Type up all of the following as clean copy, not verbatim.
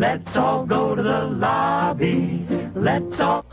Let's all go to the lobby. Let's all...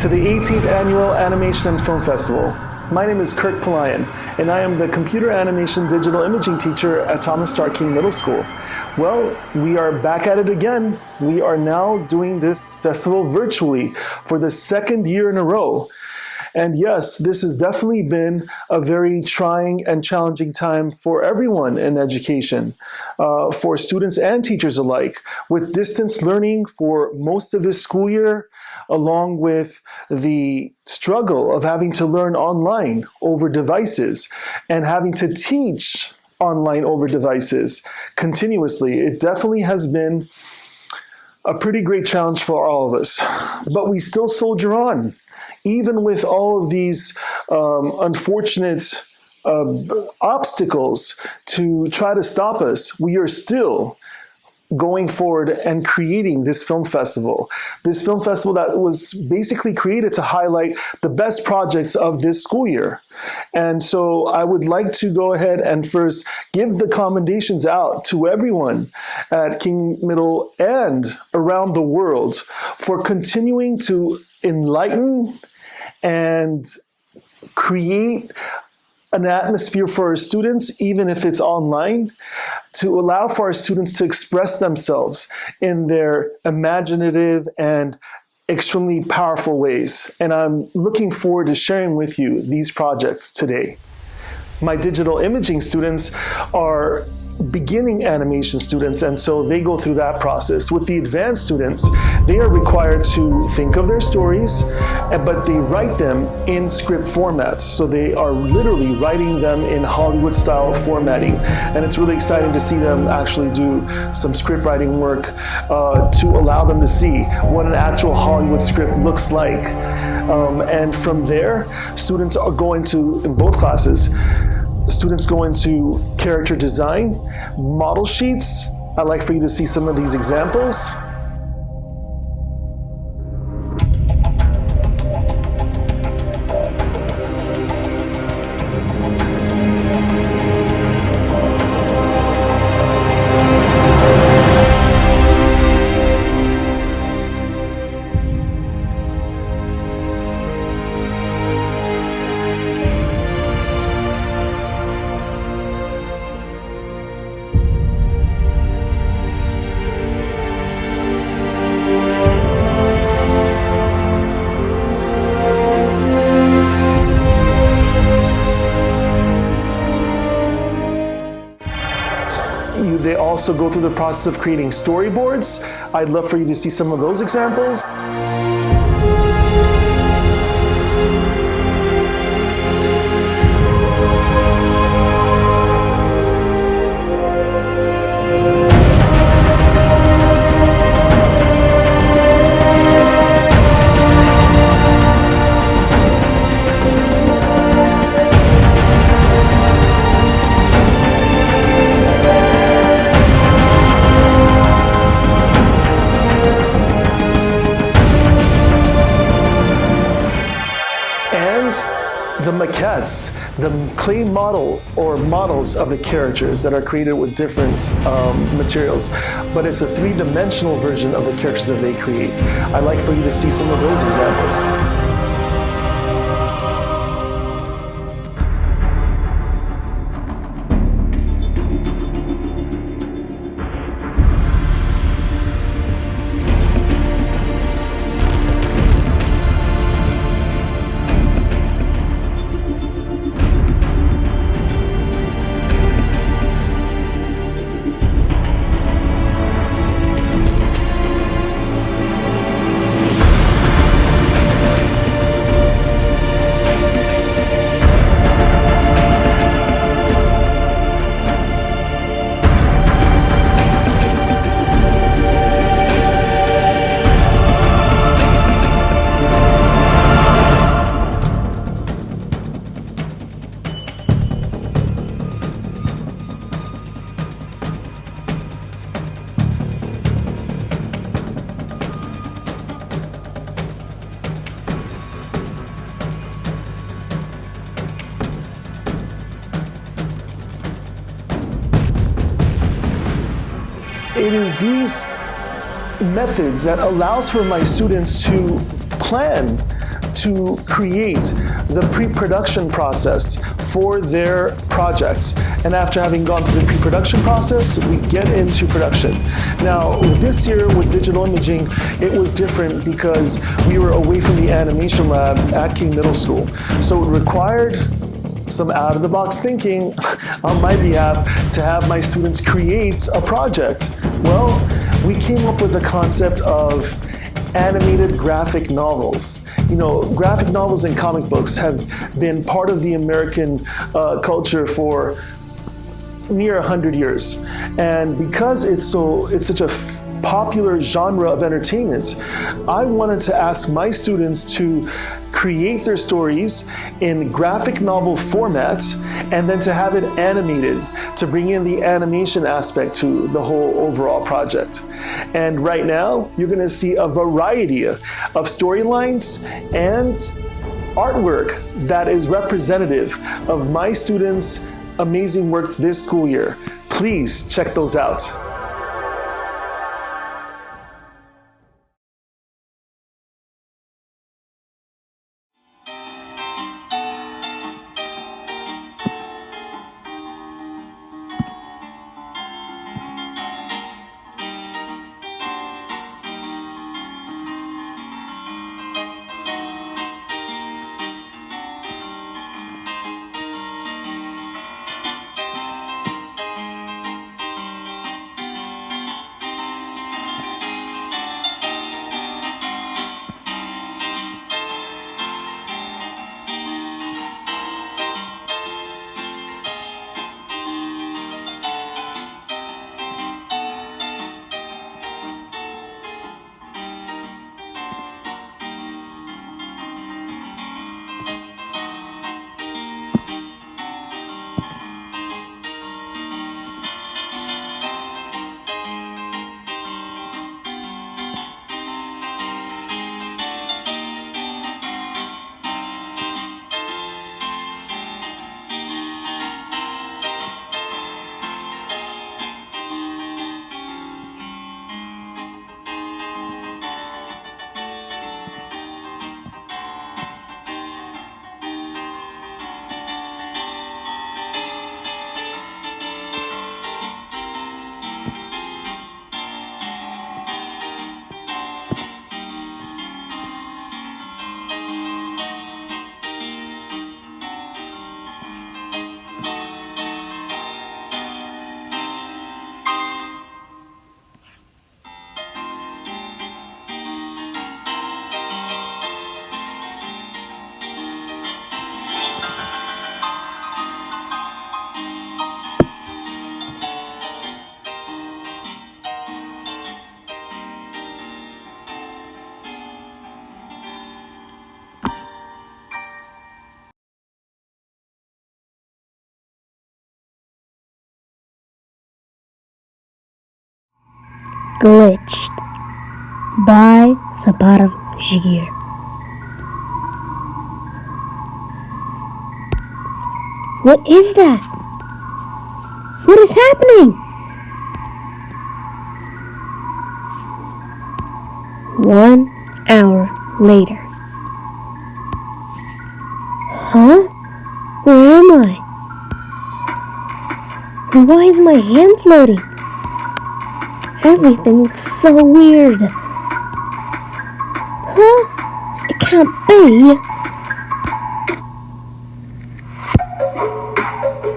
To the 18th Annual Animation and Film Festival. My name is Kirk Palayan, and I am the Computer Animation Digital Imaging teacher at Thomas Starr King Middle School. Well, we are back at it again. We are now doing this festival virtually for the second year in a row. And yes, this has definitely been a very trying and challenging time for everyone in education, for students and teachers alike, with distance learning for most of this school year, along with the struggle of having to learn online over devices and having to teach online over devices continuously. It definitely has been a pretty great challenge for all of us, but we still soldier on. Even with all of these unfortunate obstacles to try to stop us, we are still going forward and creating this film festival. This film festival that was basically created to highlight the best projects of this school year. And so I would like to go ahead and first give the commendations out to everyone at King Middle and around the world for continuing to enlighten and create an atmosphere for our students, even if it's online, to allow for our students to express themselves in their imaginative and extremely powerful ways. And I'm looking forward to sharing with you these projects today. My digital imaging students are beginning animation students, and so they go through that process. With the advanced students, they are required to think of their stories, but they write them in script formats. So they are literally writing them in Hollywood style formatting. And it's really exciting to see them actually do some script writing work to allow them to see what an actual Hollywood script looks like. And from there, students are going to, in both classes, students go into character design, model sheets. I'd like for you to see some of these examples. They also go through the process of creating storyboards. I'd love for you to see some of those examples. and the maquettes, the clay model or models of the characters that are created with different materials. But it's a three-dimensional version of the characters that they create. I'd like for you to see some of those examples. It is these methods that allows for my students to plan, to create the pre-production process for their projects. And after having gone through the pre-production process, we get into production. Now, this year with digital imaging, it was different because we were away from the animation lab at King Middle School. So it required some out-of-the-box thinking on my behalf to have my students create a project. Well, we came up with the concept of animated graphic novels. You know, graphic novels and comic books have been part of the American culture for near 100 years. And because it's such a popular genre of entertainment, I wanted to ask my students to create their stories in graphic novel format and then to have it animated to bring in the animation aspect to the whole overall project. And right now, you're going to see a variety of storylines and artwork that is representative of my students' amazing work this school year. Please check those out. Glitched by Sabarav Jigir. What is that? What is happening? 1 hour later. Huh? Where am I? And why is my hand floating? Everything looks so weird. Huh? It can't be.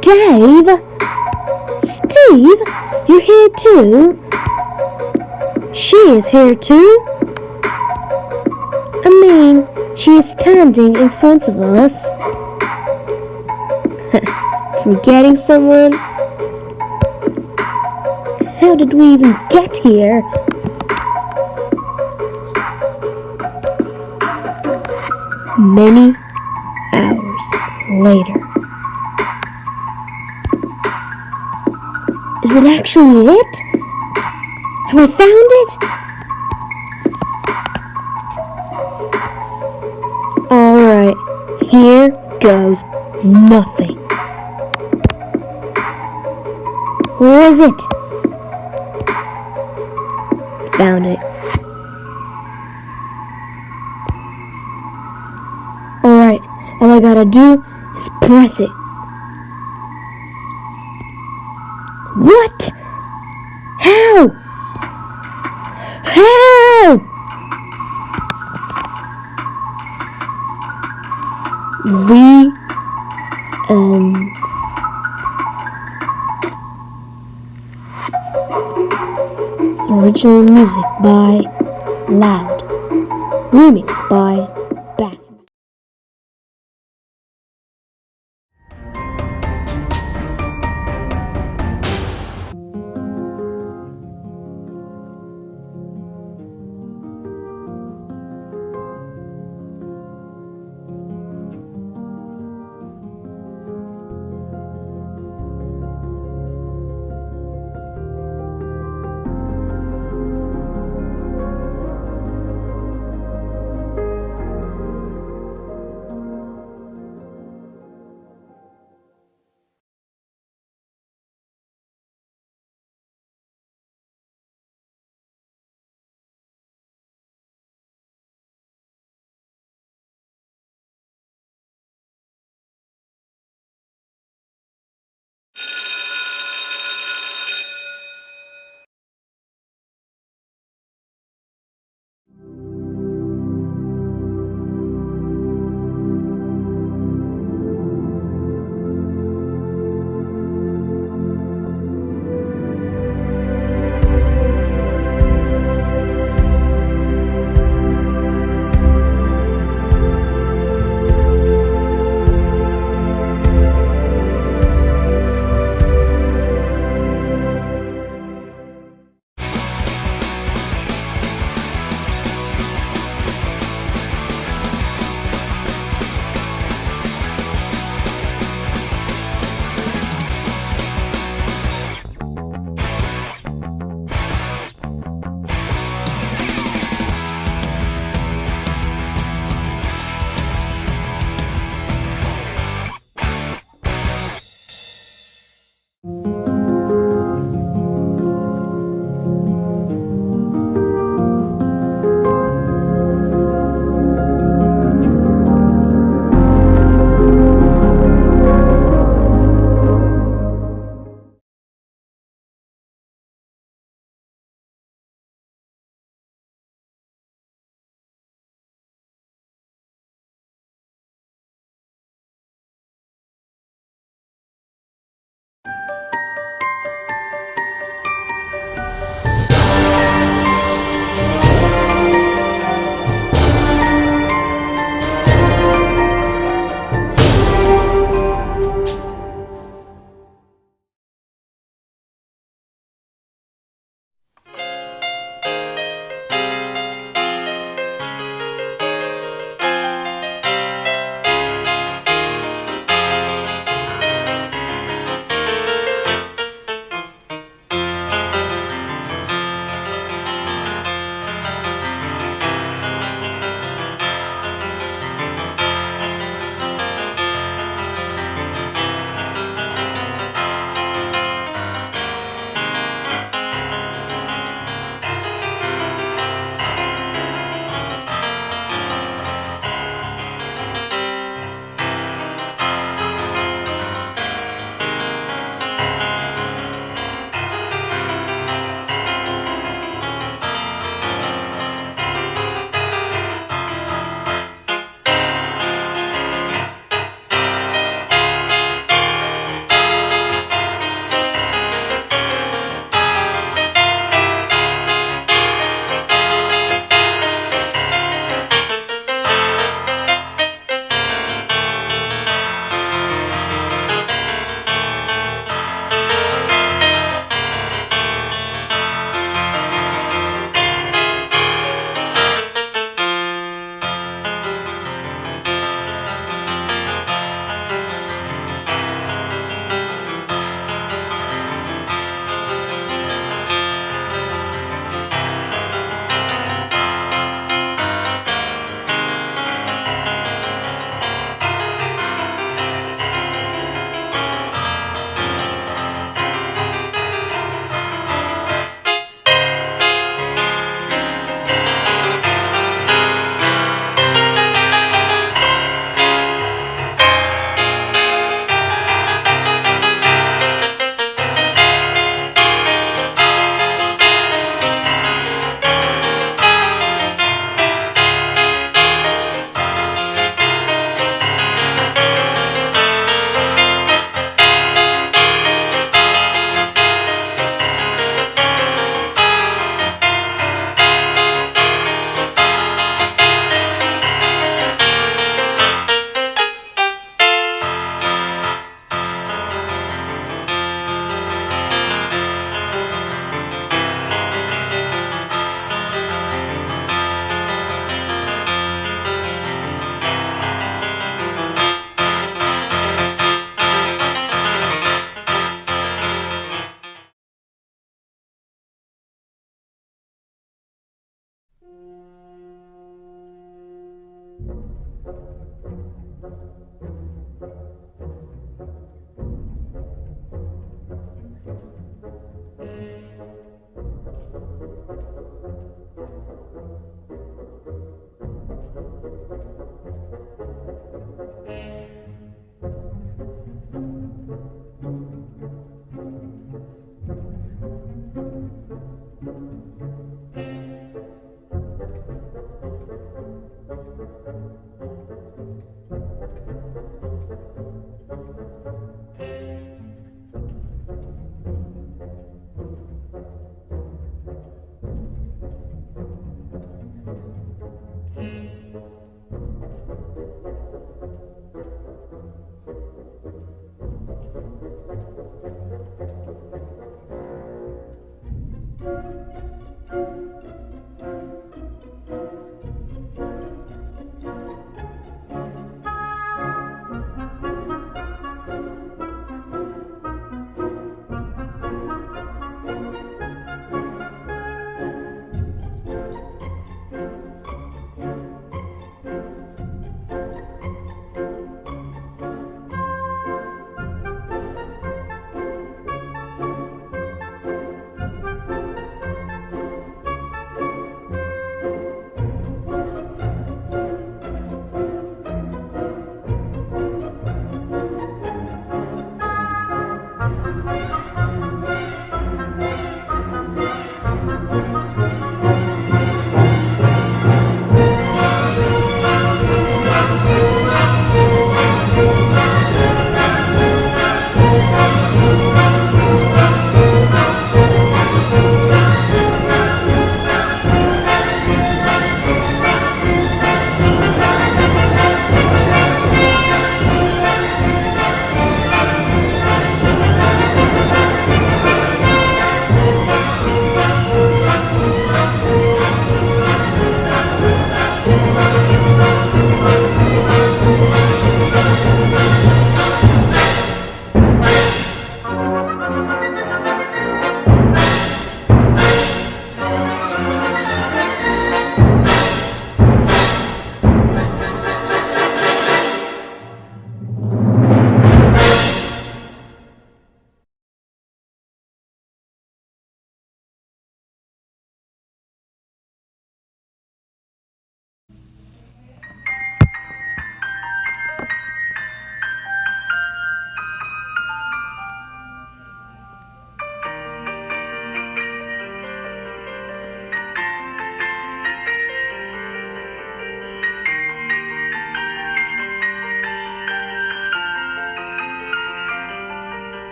Dave? Steve? You're here too? She is here too? I mean, she is standing in front of us. Forgetting someone? How did we even get here? Many hours later. Is it actually it? Have I found it? Alright, here goes nothing. Where is it? Found it. Alright, all I gotta do is press it. What? How? How? The end. Original music by Loud. Remix by Bass.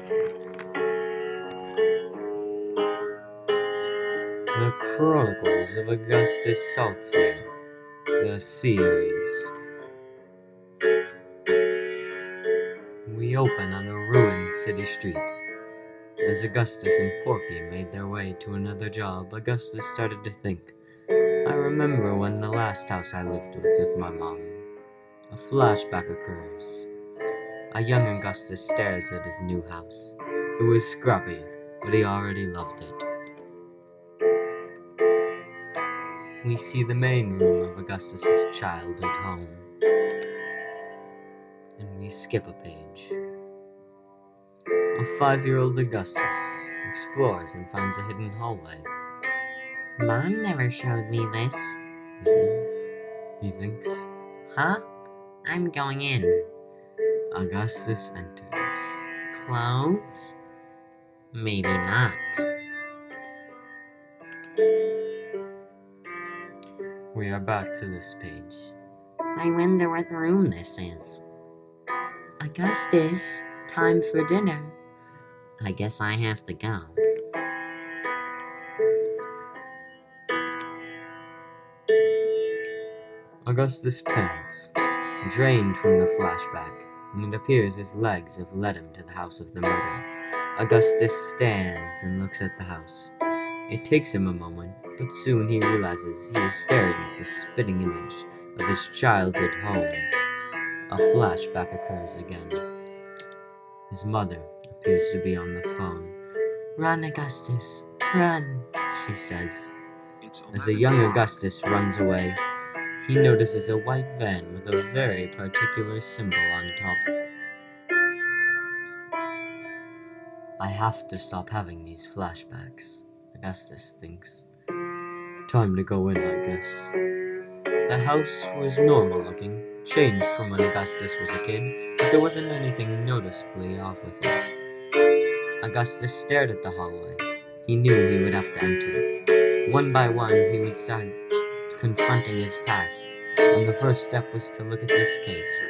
The Chronicles of Augustus Saltsea, the series. We open on a ruined city street. As Augustus and Porky made their way to another job, Augustus started to think, I remember when the last house I lived with my mom. A flashback occurs. A young Augustus stares at his new house. It was scruffy, but he already loved it. We see the main room of Augustus's childhood home. And we skip a page. A 5-year-old Augustus explores and finds a hidden hallway. Mom never showed me this, he thinks. Huh? I'm going in. Augustus enters. Clothes? Maybe not. We are back to this page. I wonder what room this is. Augustus, time for dinner. I guess I have to go. Augustus pants, drained from the flashback, and it appears his legs have led him to the house of the murder. Augustus stands and looks at the house. It takes him a moment, but soon he realizes he is staring at the spitting image of his childhood home. A flashback occurs again. His mother appears to be on the phone. Run, Augustus, run, she says. As the young Augustus runs away, he notices a white van with a very particular symbol on top. I have to stop having these flashbacks, Augustus thinks. Time to go in, I guess. The house was normal looking, changed from when Augustus was a kid, but there wasn't anything noticeably off with it. Augustus stared at the hallway. He knew he would have to enter. One by one, he would start confronting his past, and the first step was to look at this case.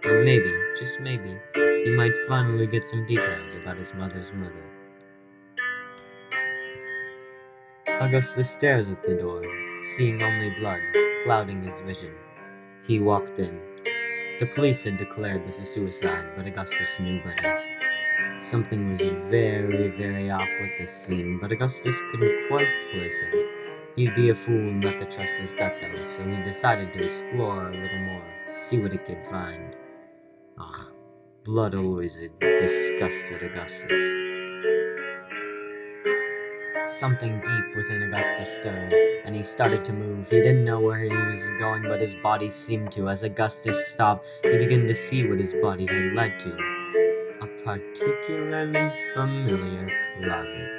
And maybe, just maybe, he might finally get some details about his mother's murder. Augustus stares at the door, seeing only blood, clouding his vision. He walked in. The police had declared this a suicide, but Augustus knew better. Something was very, very off with this scene, but Augustus couldn't quite place it. He'd be a fool and let the trust his gut though, so he decided to explore a little more, see what he could find. Ugh, blood always disgusted Augustus. Something deep within Augustus stirred, and he started to move. He didn't know where he was going, but his body seemed to. As Augustus stopped, he began to see what his body had led to. A particularly familiar closet.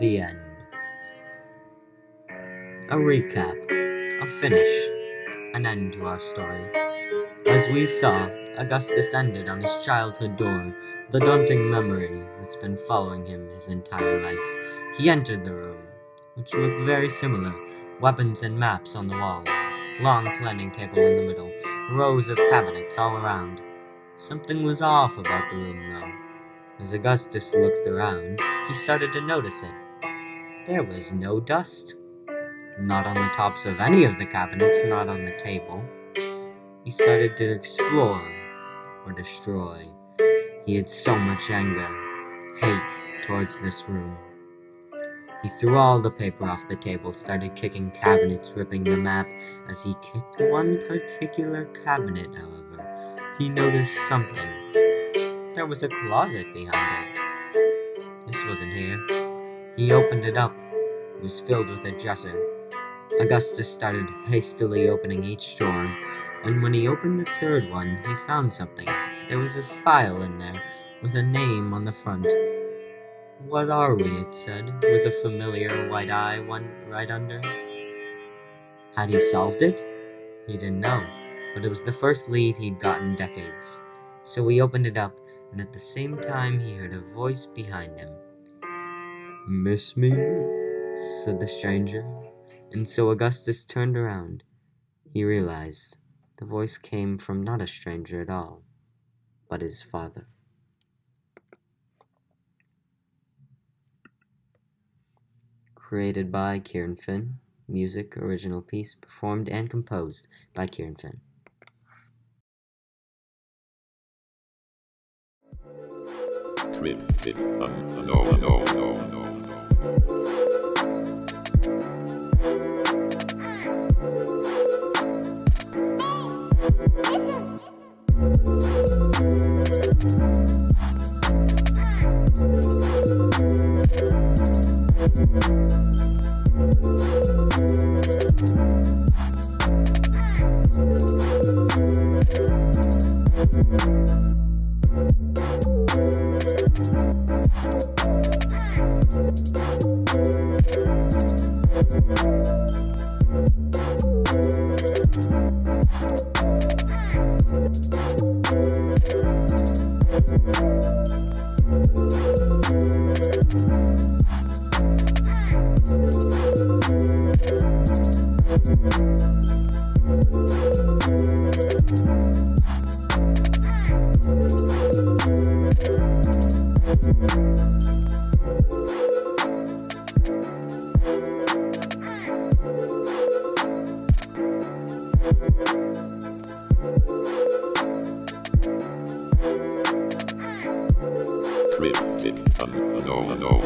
The end. A recap. A finish. An end to our story. As we saw, Augustus ended on his childhood door, the daunting memory that's been following him his entire life. He entered the room, which looked very similar. Weapons and maps on the wall. Long planning table in the middle. Rows of cabinets all around. Something was off about the room, though. As Augustus looked around, he started to notice it. There was no dust. Not on the tops of any of the cabinets, not on the table. He started to explore, or destroy. He had so much anger, hate towards this room. He threw all the paper off the table, started kicking cabinets, ripping the map. As he kicked one particular cabinet, however, he noticed something. There was a closet behind it. This wasn't here. He opened it up. It was filled with a dresser. Augustus started hastily opening each drawer, and when he opened the third one, he found something. There was a file in there, with a name on the front. What are we, it said, with a familiar white eye right under. Had he solved it? He didn't know, but it was the first lead he'd got in decades. So he opened it up, and at the same time he heard a voice behind him. "Miss me?" said the stranger. And so Augustus turned around. He realized The voice came from not a stranger at all, but his father. Created by Kieran Finn. Music, original piece, performed and composed by Kieran Finn. Cryptic unknown. Cryptic unknown.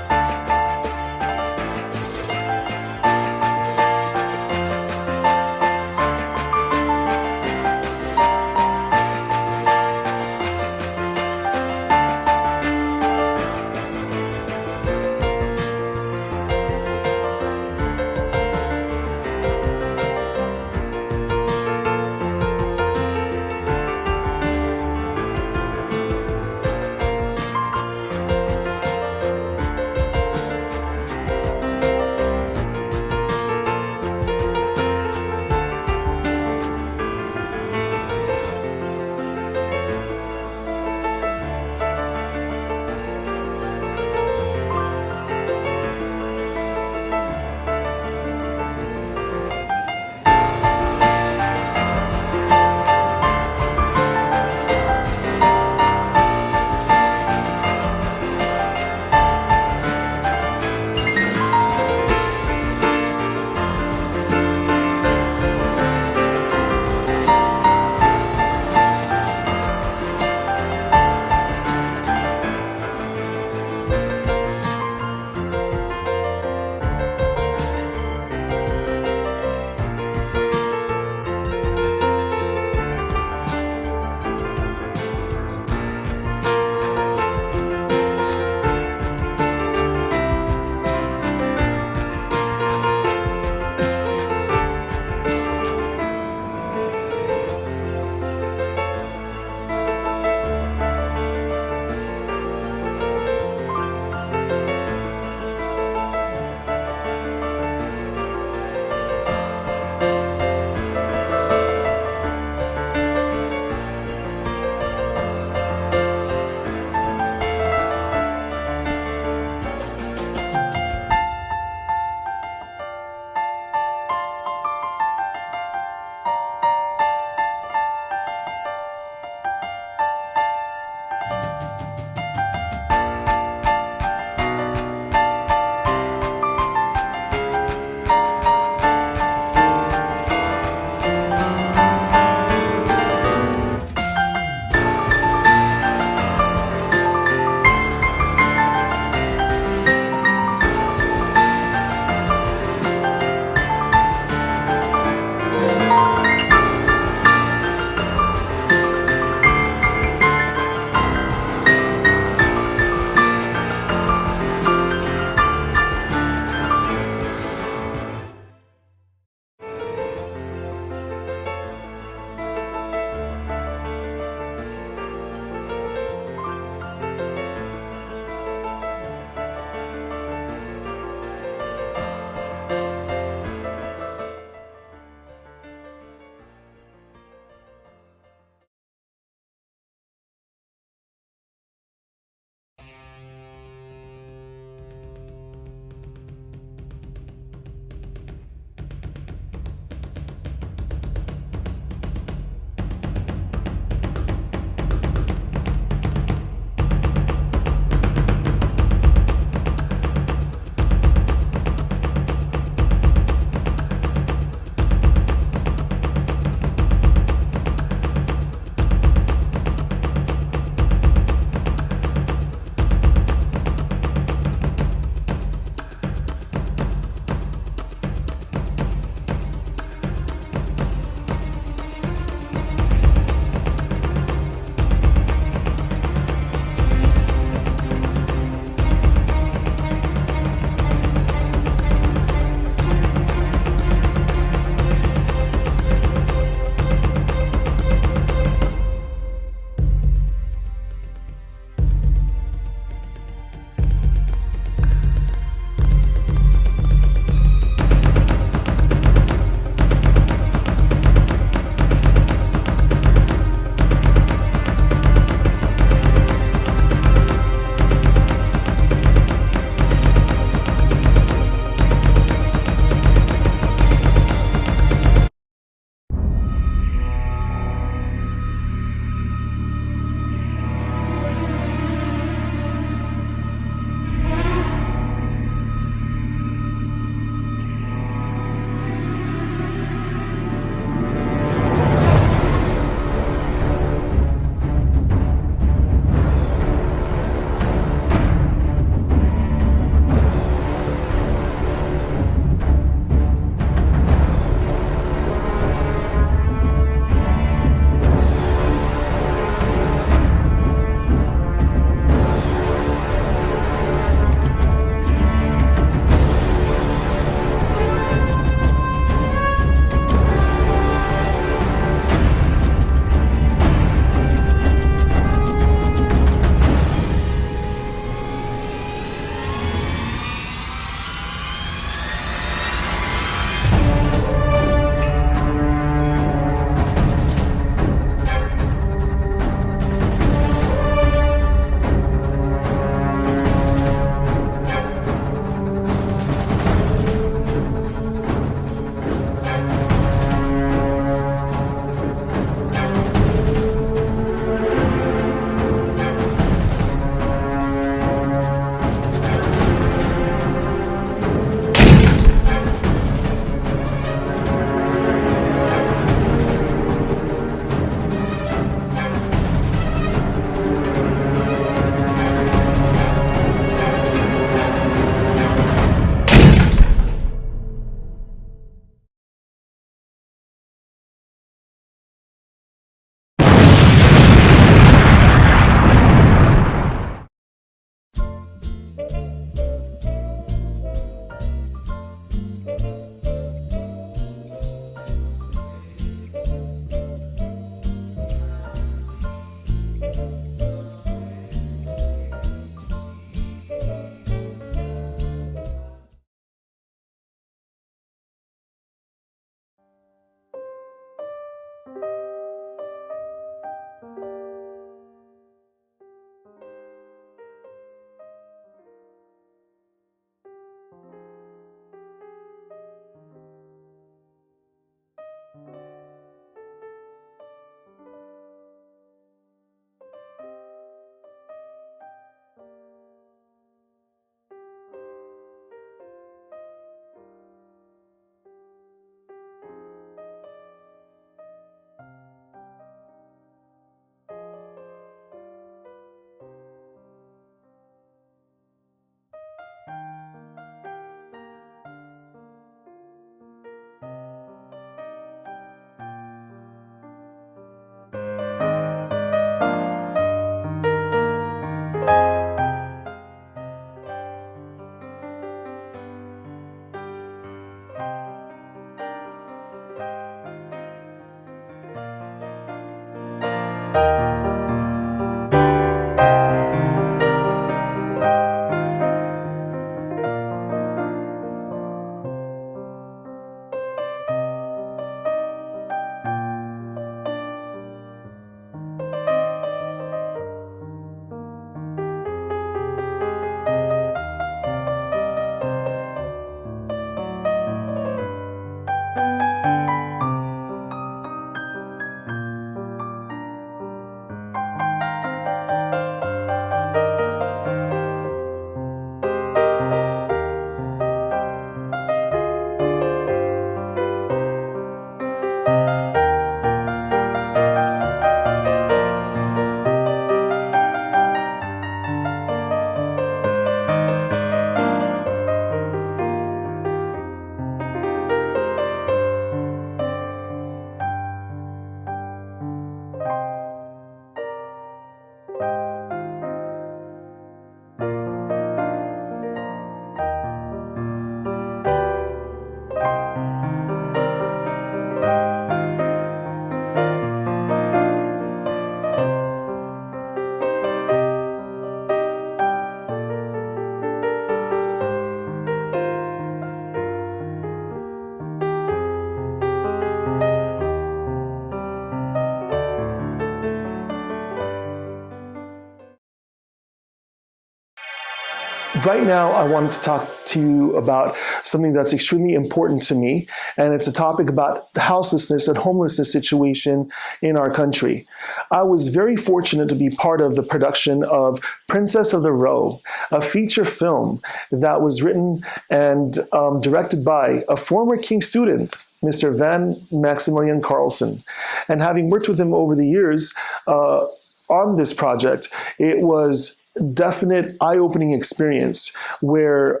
Right now, I wanted to talk to you about something that's extremely important to me, and it's a topic about the houselessness and homelessness situation in our country. I was very fortunate to be part of the production of Princess of the Row, a feature film that was written and directed by a former King student, Mr. Van Maximilian Carlson. And having worked with him over the years on this project, it was definite eye-opening experience where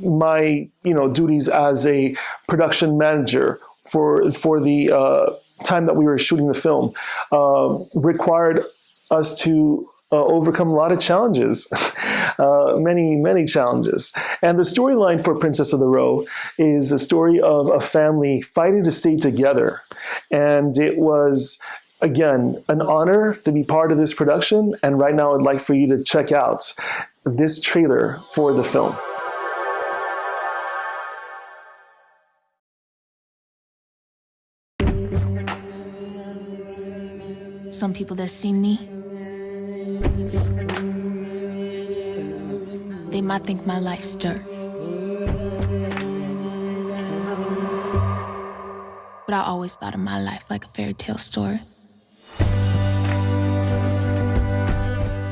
my duties as a production manager for the time that we were shooting the film required us to overcome a lot of challenges, many challenges. And the storyline for Princess of the Row is a story of a family fighting to stay together. And it was, again, an honor to be part of this production, and right now I'd like for you to check out this trailer for the film. Some people that see me, they might think my life's dirt. But I always thought of my life like a fairy tale story.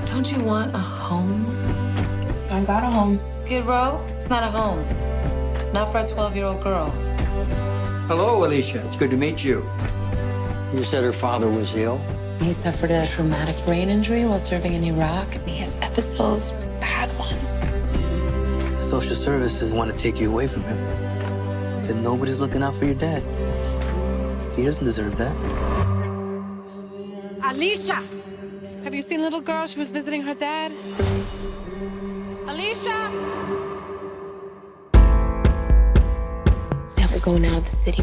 Don't you want a home? I got a home. Skid Row? It's not a home. Not for a 12-year-old girl. Hello, Alicia. It's good to meet you. You said her father was ill? He suffered a traumatic brain injury while serving in Iraq. He has episodes, bad ones. Social services want to take you away from him. But nobody's looking out for your dad. He doesn't deserve that. Alicia! Have you seen the little girl? She was visiting her dad. Alicia! Now we're going out of the city.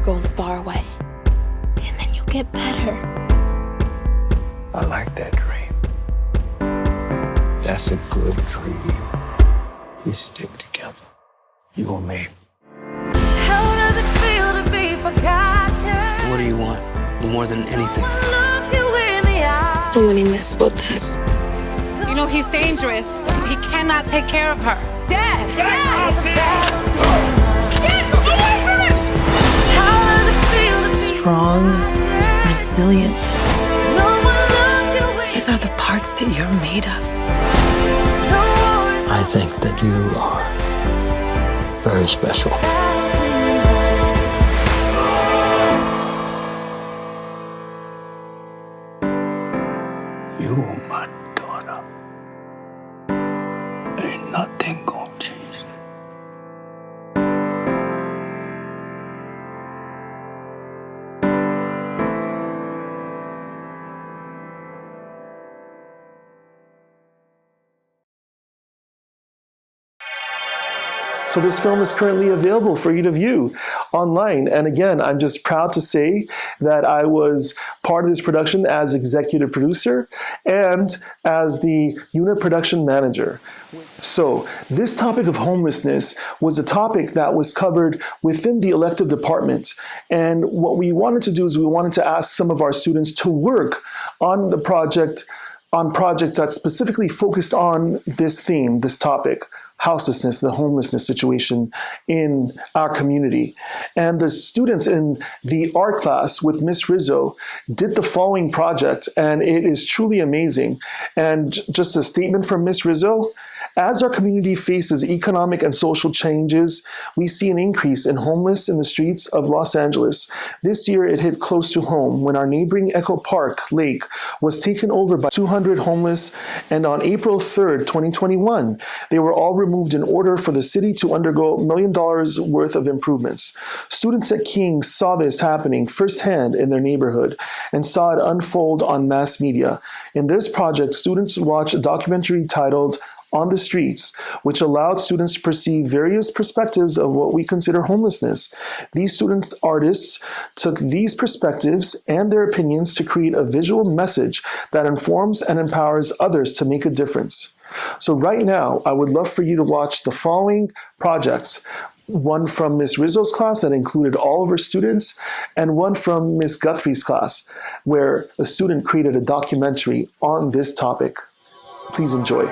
Going far away. And then you'll get better. I like that dream. That's a good dream. We stick together. You and me. How does it feel to be forgotten? What do you want more than anything? Look you in the eye. And when he messes with us, You know he's dangerous. He cannot take care of her. Dad! Dad! Get away from him! How does it feel to be strong, resilient. no one loves you when These are the parts that you're made of. no worries I think that you are very special. You are my daughter. Ain't nothing gonna change that. So this film is currently available for you to view online. And again, I'm just proud to say that I was part of this production as executive producer and as the unit production manager. So this topic of homelessness was a topic that was covered within the elective department. And what we wanted to do is we wanted to ask some of our students to work on the project, on projects that specifically focused on this theme, this topic, houselessness, the homelessness situation in our community. And the students in the art class with Miss Rizzo did the following project, and it is truly amazing. And just a statement from Miss Rizzo: as our community faces economic and social changes, we see an increase in homeless in the streets of Los Angeles. This year, it hit close to home when our neighboring Echo Park Lake was taken over by 200 homeless, and on April 3rd, 2021, they were all removed in order for the city to undergo $1 million worth of improvements. Students at King saw this happening firsthand in their neighborhood and saw it unfold on mass media. In this project, students watched a documentary titled On the Streets, which allowed students to perceive various perspectives of what we consider homelessness. These student artists took these perspectives and their opinions to create a visual message that informs and empowers others to make a difference. So right now, I would love for you to watch the following projects. One from Miss Rizzo's class that included all of her students, and one from Miss Guthrie's class, where a student created a documentary on this topic. Please enjoy.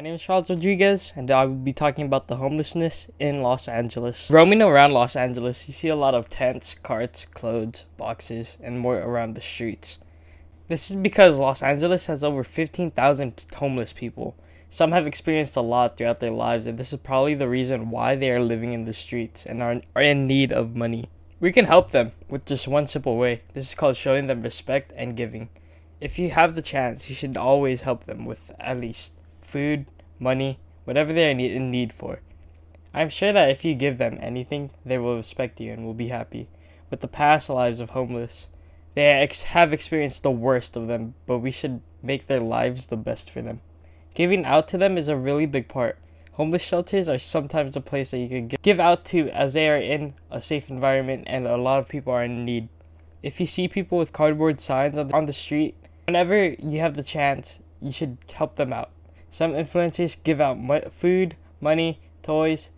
name is Charles Rodriguez, and I will be talking about the homelessness in Los Angeles. Roaming around Los Angeles, you see a lot of tents, carts, clothes, boxes, and more around the streets. This is because Los Angeles has over 15,000 homeless people. Some have experienced a lot throughout their lives, and this is probably the reason why they are living in the streets and are in need of money. We can help them with just one simple way. This is called showing them respect and giving. If you have the chance, you should always help them with at least food, money, whatever they are in need for. I'm sure that if you give them anything, they will respect you and will be happy. With the past lives of homeless, they have experienced the worst of them, but we should make their lives the best for them. Giving out to them is a really big part. Homeless shelters are sometimes a place that you can give out to, as they are in a safe environment and a lot of people are in need. If you see people with cardboard signs on the street, whenever you have the chance, you should help them out. Some influencers give out food, money, toys,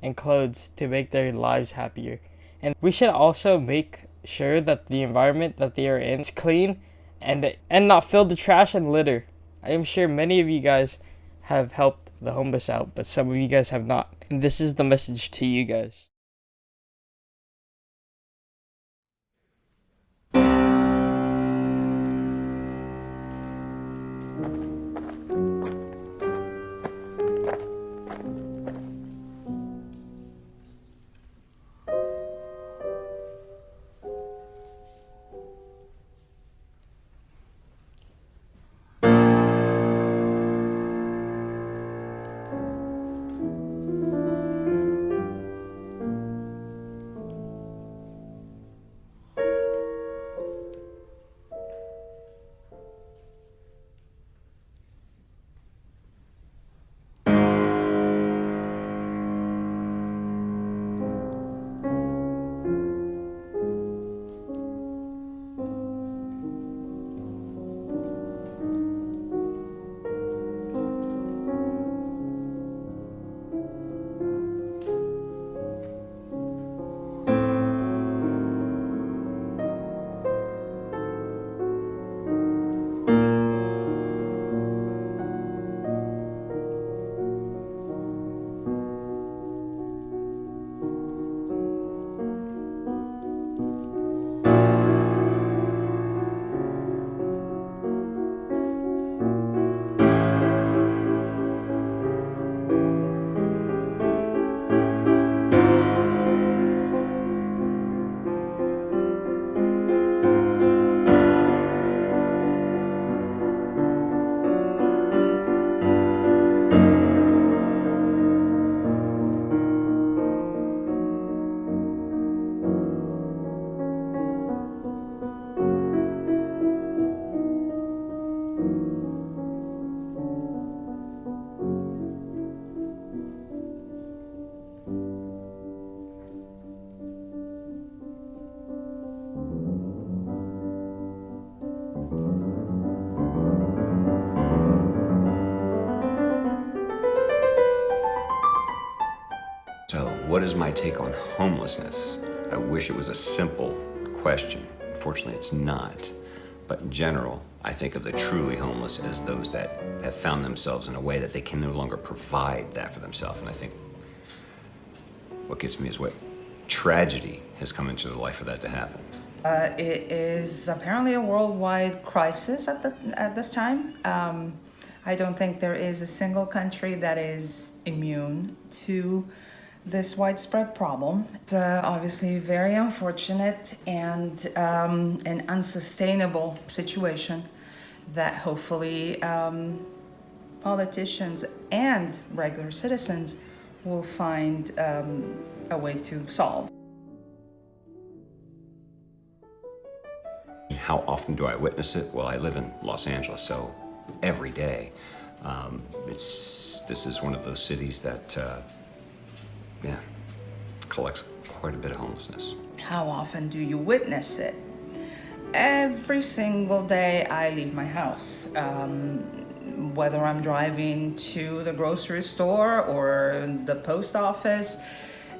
and clothes to make their lives happier. And we should also make sure that the environment that they are in is clean and not filled with trash and litter. I am sure many of you guys have helped the homeless out, but some of you guys have not. And this is the message to you guys. So, what is my take on homelessness? I wish it was a simple question. Fortunately, it's not. But in general, I think of the truly homeless as those that have found themselves in a way that they can no longer provide that for themselves. And I think what gets me is what tragedy has come into the life for that to happen. It is apparently a worldwide crisis at this time. I don't think there is a single country that is immune to this widespread problem. It's obviously very unfortunate and an unsustainable situation that hopefully politicians and regular citizens will find a way to solve. How often do I witness it? Well, I live in Los Angeles, so every day. This is one of those cities that collects quite a bit of homelessness. How often do you witness it? Every single day I leave my house. Whether I'm driving to the grocery store or the post office,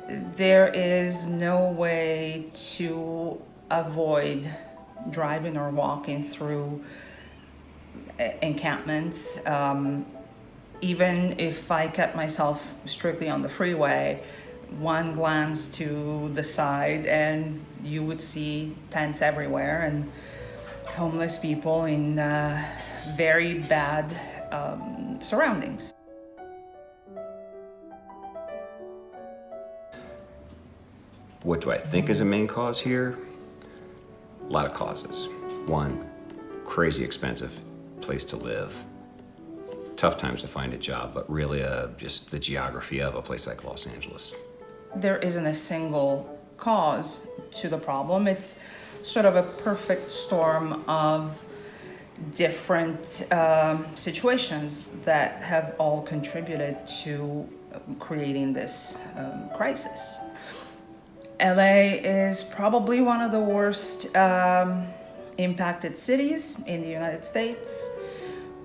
there is no way to avoid driving or walking through encampments. even if I kept myself strictly on the freeway, one glance to the side and you would see tents everywhere and homeless people in very bad surroundings. What do I think is a main cause here? A lot of causes. One, crazy expensive place to live. Tough times to find a job, but really just the geography of a place like Los Angeles. There isn't a single cause to the problem. It's sort of a perfect storm of different situations that have all contributed to creating this crisis. LA is probably one of the worst impacted cities in the United States,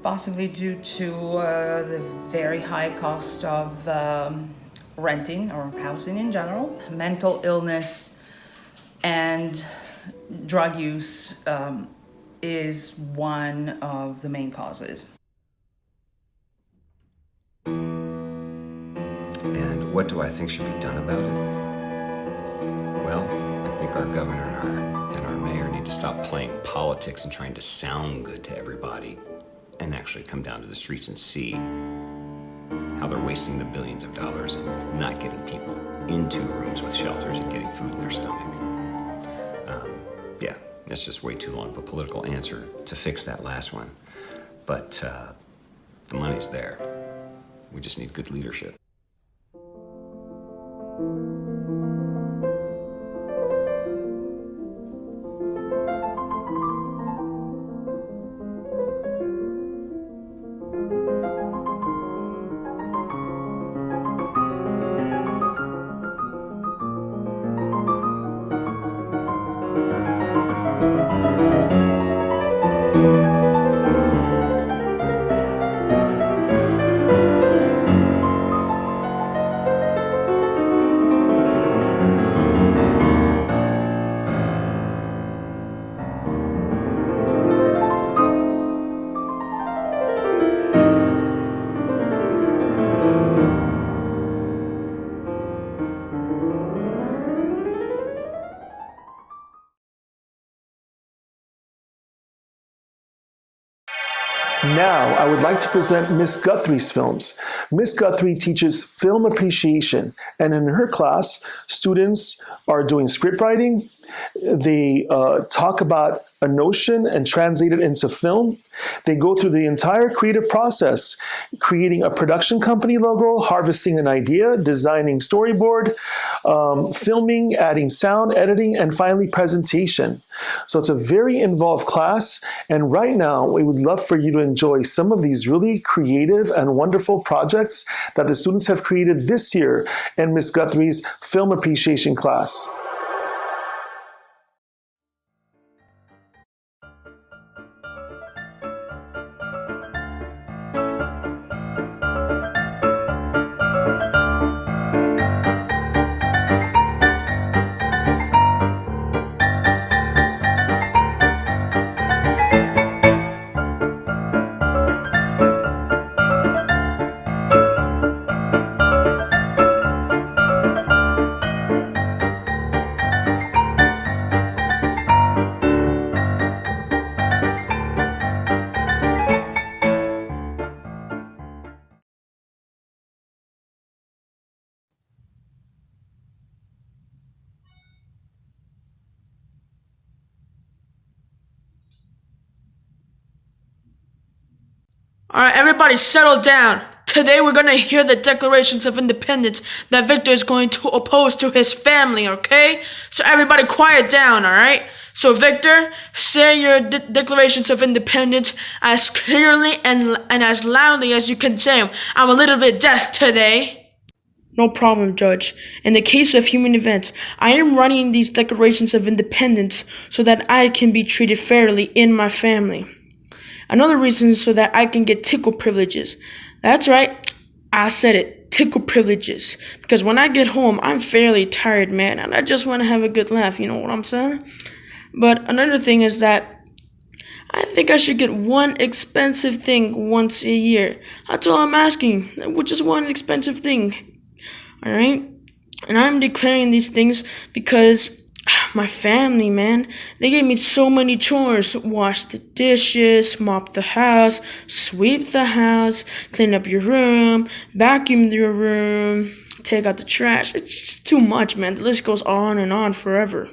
possibly due to the very high cost of renting or housing in general. Mental illness and drug use is one of the main causes. And what do I think should be done about it? Well, I think our governor and our mayor need to stop playing politics and trying to sound good to everybody and actually come down to the streets and see how they're wasting the billions of dollars and not getting people into rooms with shelters and getting food in their stomach. Yeah, that's just way too long of a political answer to fix that last one. But the money's there. We just need good leadership. Now, I would like to present Miss Guthrie's films. Miss Guthrie teaches film appreciation, and in her class, students are doing script writing. They talk about a notion and translate it into film. They go through the entire creative process, creating a production company logo, harvesting an idea, designing storyboard, filming, adding sound, editing, and finally presentation. So it's a very involved class, and right now we would love for you to enjoy some of these really creative and wonderful projects that the students have created this year in Miss Guthrie's film appreciation class. Alright, everybody settle down. Today we're gonna hear the declarations of independence that Victor is going to oppose to his family, okay? So everybody quiet down, alright? So Victor, say your declarations of independence as clearly and as loudly as you can say them. I'm a little bit deaf today. No problem, Judge. In the case of human events, I am writing these declarations of independence so that I can be treated fairly in my family. Another reason is so that I can get tickle privileges. That's right, I said it, tickle privileges. Because when I get home, I'm fairly tired, man, and I just want to have a good laugh, you know what I'm saying? But another thing is that I think I should get one expensive thing once a year. That's all I'm asking. Just one expensive thing. Alright? And I'm declaring these things because my family, man, they gave me so many chores. Wash the dishes, mop the house, sweep the house, clean up your room, vacuum your room, take out the trash. It's just too much, man. The list goes on and on forever.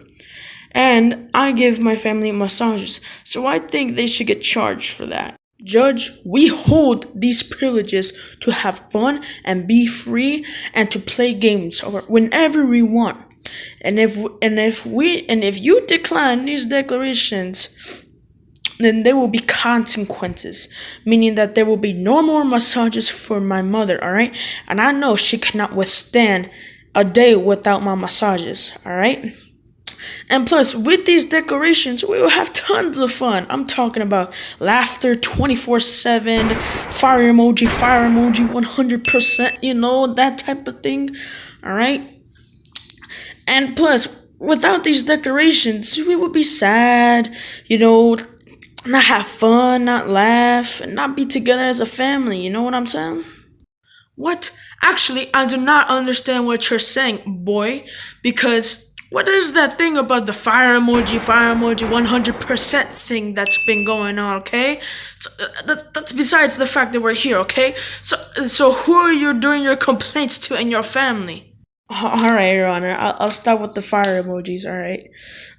And I give my family massages, so I think they should get charged for that. Judge, we hold these privileges to have fun and be free and to play games whenever we want. And if you decline these declarations, then there will be consequences, meaning that there will be no more massages for my mother, alright? And I know she cannot withstand a day without my massages, alright? And plus, with these decorations, we will have tons of fun. I'm talking about laughter 24/7, fire emoji, 100%, you know, that type of thing, alright? And plus, without these decorations, we would be sad, you know, not have fun, not laugh, and not be together as a family, you know what I'm saying? What? Actually, I do not understand what you're saying, boy, because what is that thing about the fire emoji, 100% thing that's been going on, okay? So, that's besides the fact that we're here, okay? So who are you doing your complaints to in your family? Alright, Your Honor, I'll stop with the fire emojis, alright?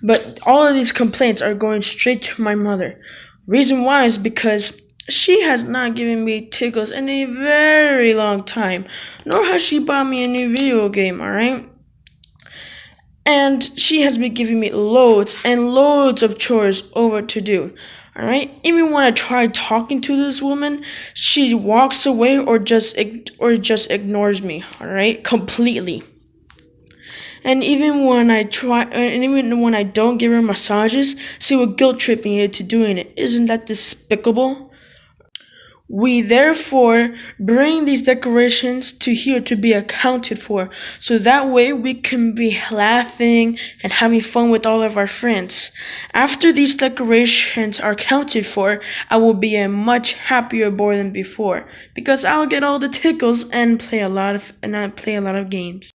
But all of these complaints are going straight to my mother. Reason why is because she has not given me tickles in a very long time, nor has she bought me a new video game, alright? And she has been giving me loads and loads of chores over to do, alright? Even when I try talking to this woman, she walks away or just ignores me, alright? Completely. And even when I don't give her massages, she will guilt trip me into doing it. Isn't that despicable? We therefore bring these decorations to here to be accounted for, so that way we can be laughing and having fun with all of our friends. After these decorations are accounted for, I will be a much happier boy than before, because I'll get all the tickles and play a lot of games.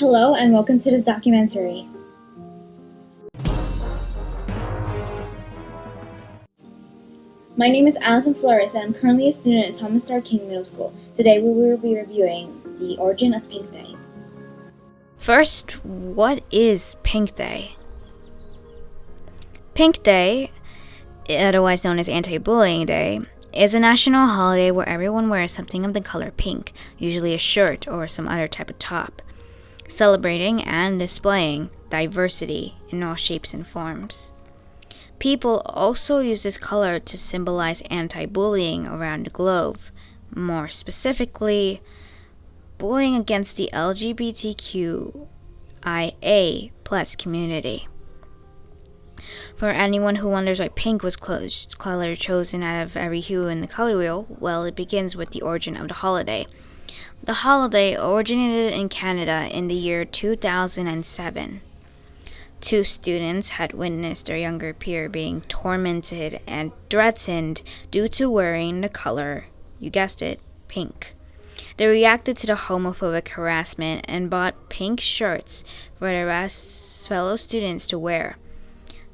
Hello and welcome to this documentary. My name is Allison Flores and I'm currently a student at Thomas Starr King Middle School. Today we will be reviewing the origin of Pink Day. First, what is Pink Day? Pink Day, otherwise known as Anti-Bullying Day, is a national holiday where everyone wears something of the color pink, usually a shirt or some other type of top, celebrating and displaying diversity in all shapes and forms. People also use this color to symbolize anti-bullying around the globe, more specifically, bullying against the LGBTQIA+ community. For anyone who wonders why pink was color chosen out of every hue in the color wheel, well, it begins with the origin of the holiday. The holiday originated in Canada in the year 2007. Two students had witnessed their younger peer being tormented and threatened due to wearing the color, you guessed it, pink. They reacted to the homophobic harassment and bought pink shirts for their fellow students to wear.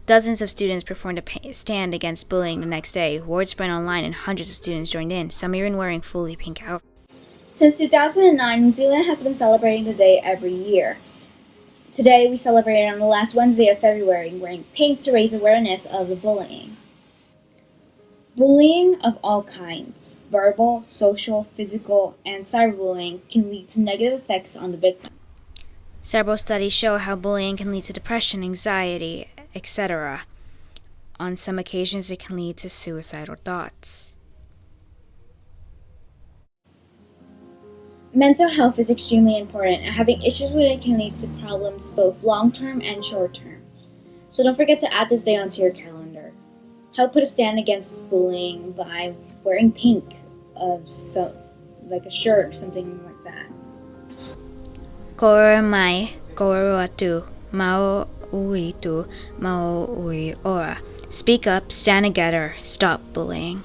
Dozens of students performed a stand against bullying the next day. Word spread online and hundreds of students joined in, some even wearing fully pink outfits. Since 2009, New Zealand has been celebrating the day every year. Today we celebrate it on the last Wednesday of February, wearing pink to raise awareness of the bullying. Bullying of all kinds, verbal, social, physical, and cyberbullying can lead to negative effects on the victim. Several studies show how bullying can lead to depression, anxiety, etc. On some occasions, it can lead to suicidal thoughts. Mental health is extremely important, and having issues with it can lead to problems both long-term and short-term. So don't forget to add this day onto your calendar. Help put a stand against bullying by wearing pink, like a shirt or something like that. Kora mai, kora tu, mau ui tu, mau ui ora. Speak up, stand together, stop bullying.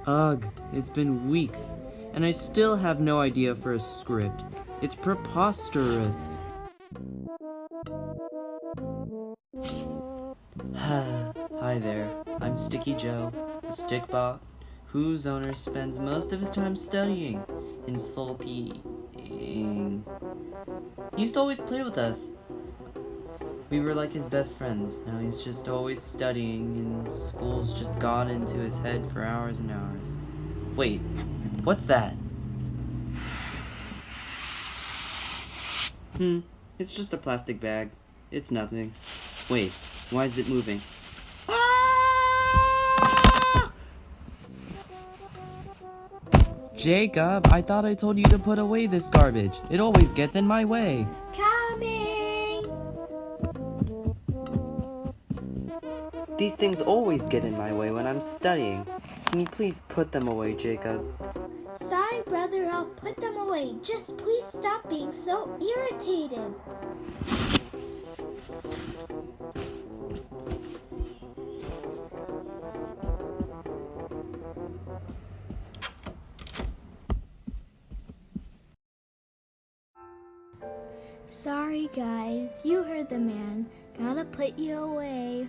Ugh, it's been weeks, and I still have no idea for a script. It's preposterous. Hi there, I'm Sticky Joe, the Stikbot, whose owner spends most of his time studying and sulking. He used to always play with us. We were like his best friends. Now he's just always studying, and school's just gone into his head for hours and hours. Wait, what's that? It's just a plastic bag. It's nothing. Wait, why is it moving? Jacob, I thought I told you to put away this garbage. It always gets in my way. Coming! These things always get in my way when I'm studying. Can you please put them away, Jacob? Sorry, brother, I'll put them away. Just please stop being so irritated. Sorry, guys. You heard the man. Gotta put you away.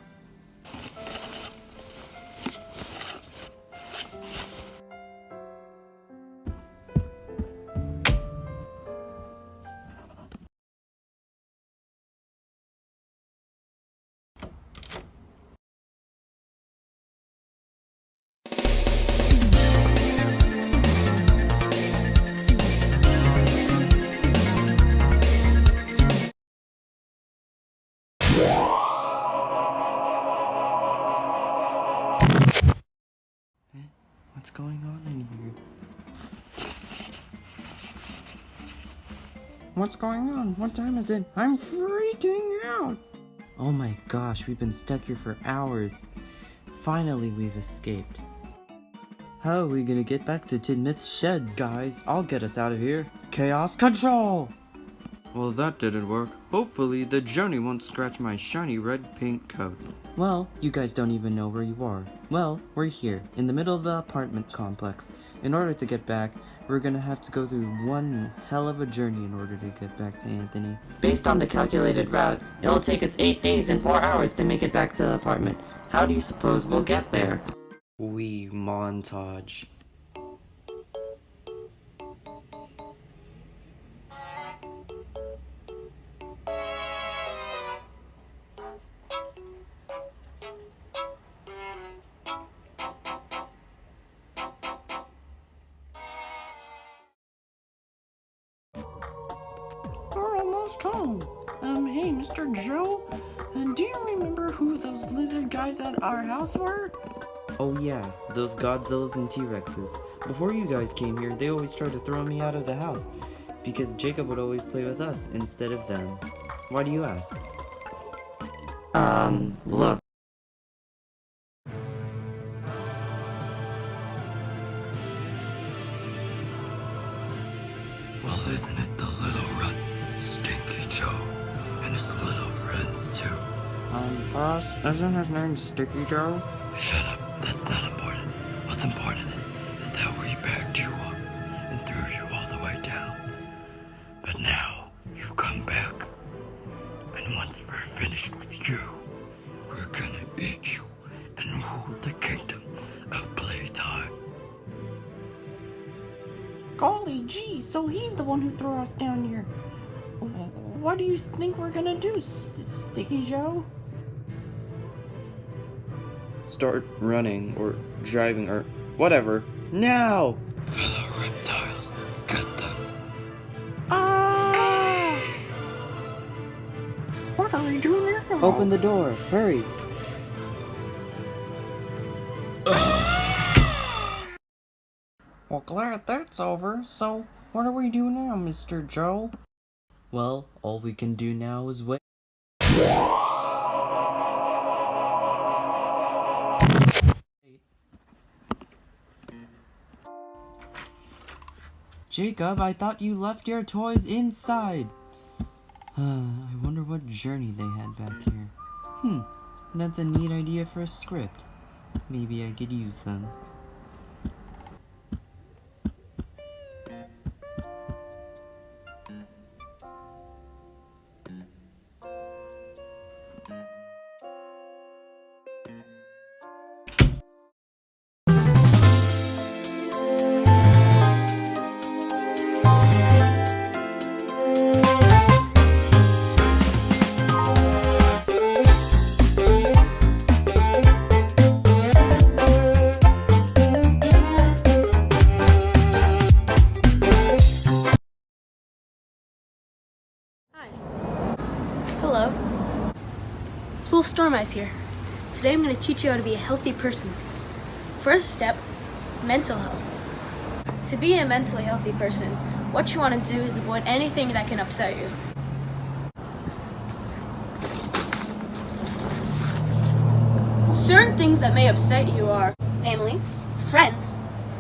What's going on in here? What's going on? What time is it? I'm freaking out! Oh my gosh, we've been stuck here for hours. Finally, we've escaped. How are we gonna get back to Tidmouth's sheds? Guys, I'll get us out of here. Chaos control! Well, that didn't work. Hopefully, the journey won't scratch my shiny red paint coat. Well, you guys don't even know where you are. Well, we're here, in the middle of the apartment complex. In order to get back, we're gonna have to go through one hell of a journey in order to get back to Anthony. Based on the calculated route, it'll take us 8 days and 4 hours to make it back to the apartment. How do you suppose we'll get there? We montage. We're almost home. Hey, Mr. Joe, do you remember who those lizard guys at our house were? Oh yeah, those Godzillas and T-Rexes. Before you guys came here, they always tried to throw me out of the house, because Jacob would always play with us instead of them. Why do you ask? Look. Well, isn't it the little run, Stinky Joe, and his little friends too? Boss, isn't his name Sticky Joe? Shut up, that's not important. What's important is that we backed you up and threw you all the way down. But now, you've come back. And once we're finished with you, we're gonna eat you and rule the kingdom of playtime. Golly gee, so he's the one who threw us down here. What do you think we're gonna do, Sticky Joe? Start running, or driving, or whatever. Now! Fellow reptiles, get them. Ah! What are we doing now? Open the door, hurry! Well, glad that's over. So, what do we do now, Mr. Joe? Well, all we can do now is wait. Jacob, I thought you left your toys inside. I wonder what journey they had back here. That's a neat idea for a script. Maybe I could use them. Storm Eyes here. Today I'm going to teach you how to be a healthy person. First step, mental health. To be a mentally healthy person, what you want to do is avoid anything that can upset you. Certain things that may upset you are family, friends,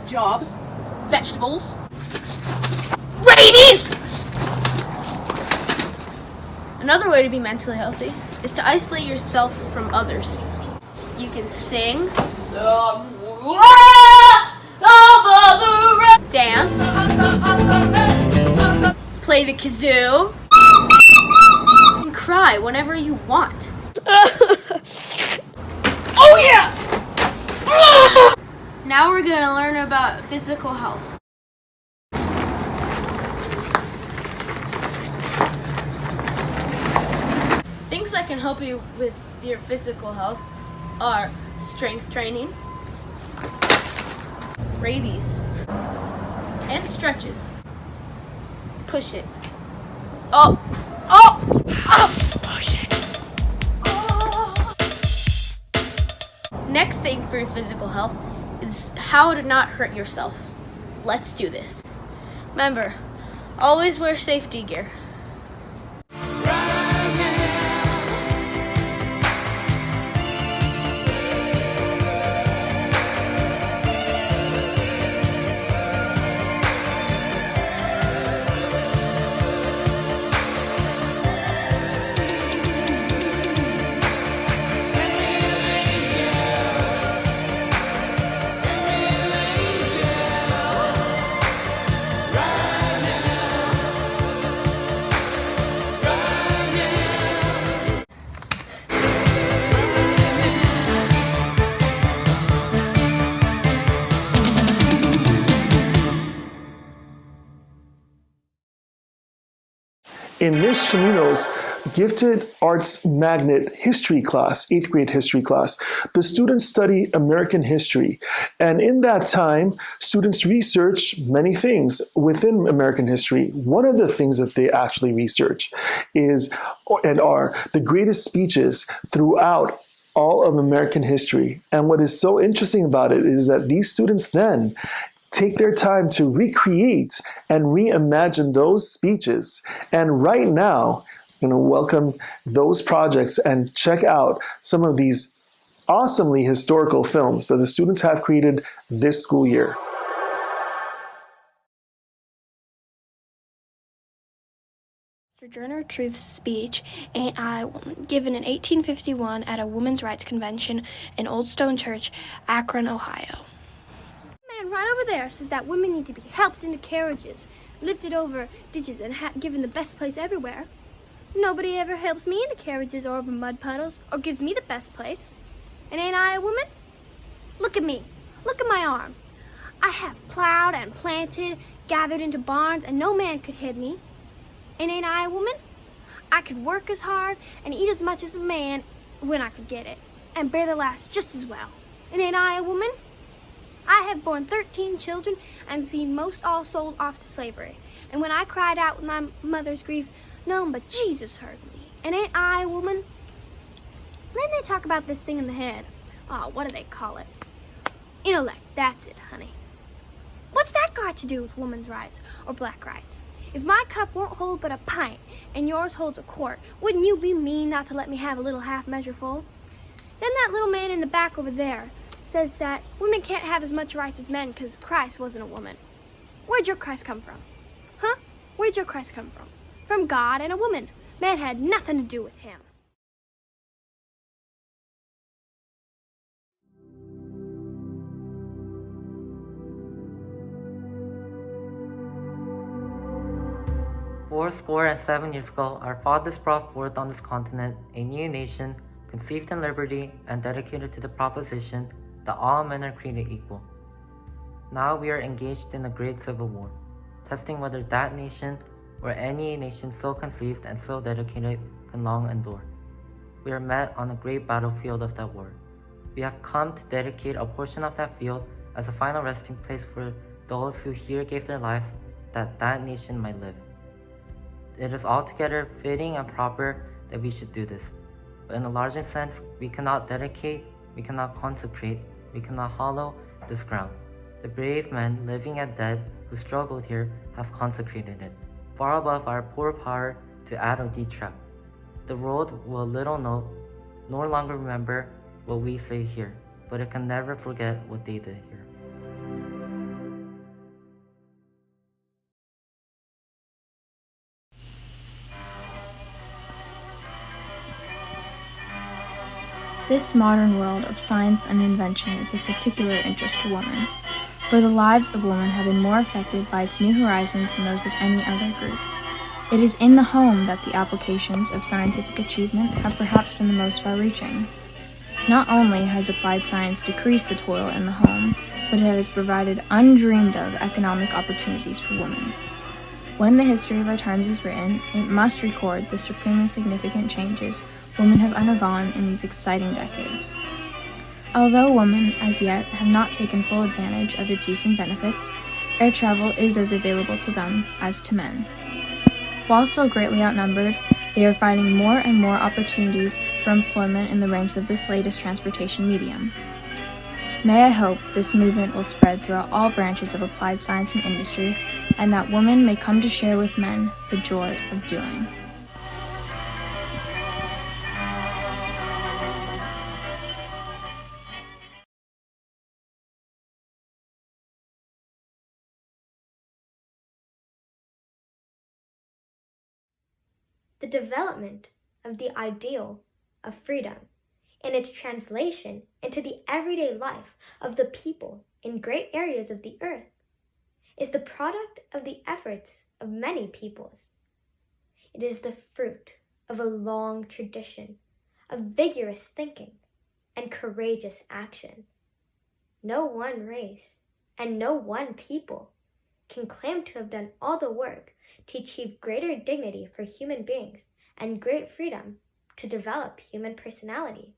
jobs, vegetables, rabies! Another way to be mentally healthy is to isolate yourself from others. You can sing, dance, play the kazoo, and cry whenever you want. Oh yeah! Now we're going to learn about physical health. Things that can help you with your physical health are strength training, rabies, and stretches. Push it. Oh! Oh! Oh! Push it. Oh. Next thing for your physical health is how to not hurt yourself. Let's do this. Remember, always wear safety gear. In Miss Cimino's Gifted Arts Magnet history class, 8th grade history class, the students study American history. And in that time, students research many things within American history. One of the things that they actually research is, and are, the greatest speeches throughout all of American history. And what is so interesting about it is that these students then take their time to recreate and reimagine those speeches. And right now, welcome those projects and check out some of these awesomely historical films that the students have created this school year. Sojourner Truth's speech, and given in 1851 at a women's rights convention in Old Stone Church, Akron, Ohio. Man right over there says that women need to be helped into carriages, lifted over ditches, and given the best place everywhere. Nobody ever helps me into carriages or over mud puddles, or gives me the best place. And ain't I a woman? Look at me. Look at my arm. I have plowed and planted, gathered into barns, and no man could hit me. And ain't I a woman? I could work as hard and eat as much as a man when I could get it, and bear the last just as well. And ain't I a woman? I have borne 13 children and seen most all sold off to slavery. And when I cried out with my mother's grief, none but Jesus heard me. And ain't I a woman? Then they talk about this thing in the head. Oh, what do they call it? Intellect, that's it, honey. What's that got to do with women's rights or black rights? If my cup won't hold but a pint and yours holds a quart, wouldn't you be mean not to let me have a little half measure full? Then that little man in the back over there says that women can't have as much rights as men because Christ wasn't a woman. Where'd your Christ come from? Huh? Where'd your Christ come from? From God and a woman. Man had nothing to do with him. Fourscore and 7 years ago, our fathers brought forth on this continent a new nation, conceived in liberty and dedicated to the proposition that all men are created equal. Now we are engaged in a great civil war, testing whether that nation or any nation so conceived and so dedicated can long endure. We are met on a great battlefield of that war. We have come to dedicate a portion of that field as a final resting place for those who here gave their lives that that nation might live. It is altogether fitting and proper that we should do this. But in a larger sense, we cannot dedicate, we cannot consecrate, we cannot hollow this ground. The brave men, living and dead, who struggled here have consecrated it, far above our poor power to add or detract. The world will no longer remember what we say here, but it can never forget what they did here. This modern world of science and invention is of particular interest to women, for the lives of women have been more affected by its new horizons than those of any other group. It is in the home that the applications of scientific achievement have perhaps been the most far-reaching. Not only has applied science decreased the toil in the home, but it has provided undreamed of economic opportunities for women. When the history of our times is written, it must record the supremely significant changes women have undergone in these exciting decades. Although women, as yet, have not taken full advantage of its use and benefits, air travel is as available to them as to men. While so greatly outnumbered, they are finding more and more opportunities for employment in the ranks of this latest transportation medium. May I hope this movement will spread throughout all branches of applied science and industry, and that women may come to share with men the joy of doing. The development of the ideal of freedom and its translation into the everyday life of the people in great areas of the earth is the product of the efforts of many peoples. It is the fruit of a long tradition of vigorous thinking and courageous action. No one race and no one people can claim to have done all the work to achieve greater dignity for human beings and great freedom to develop human personality.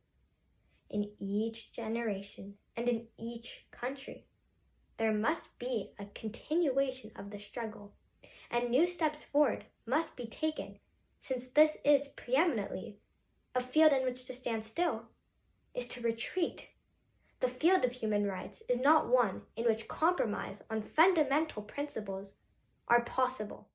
In each generation and in each country, there must be a continuation of the struggle, and new steps forward must be taken, since this is preeminently a field in which to stand still is to retreat. The field of human rights is not one in which compromise on fundamental principles are possible.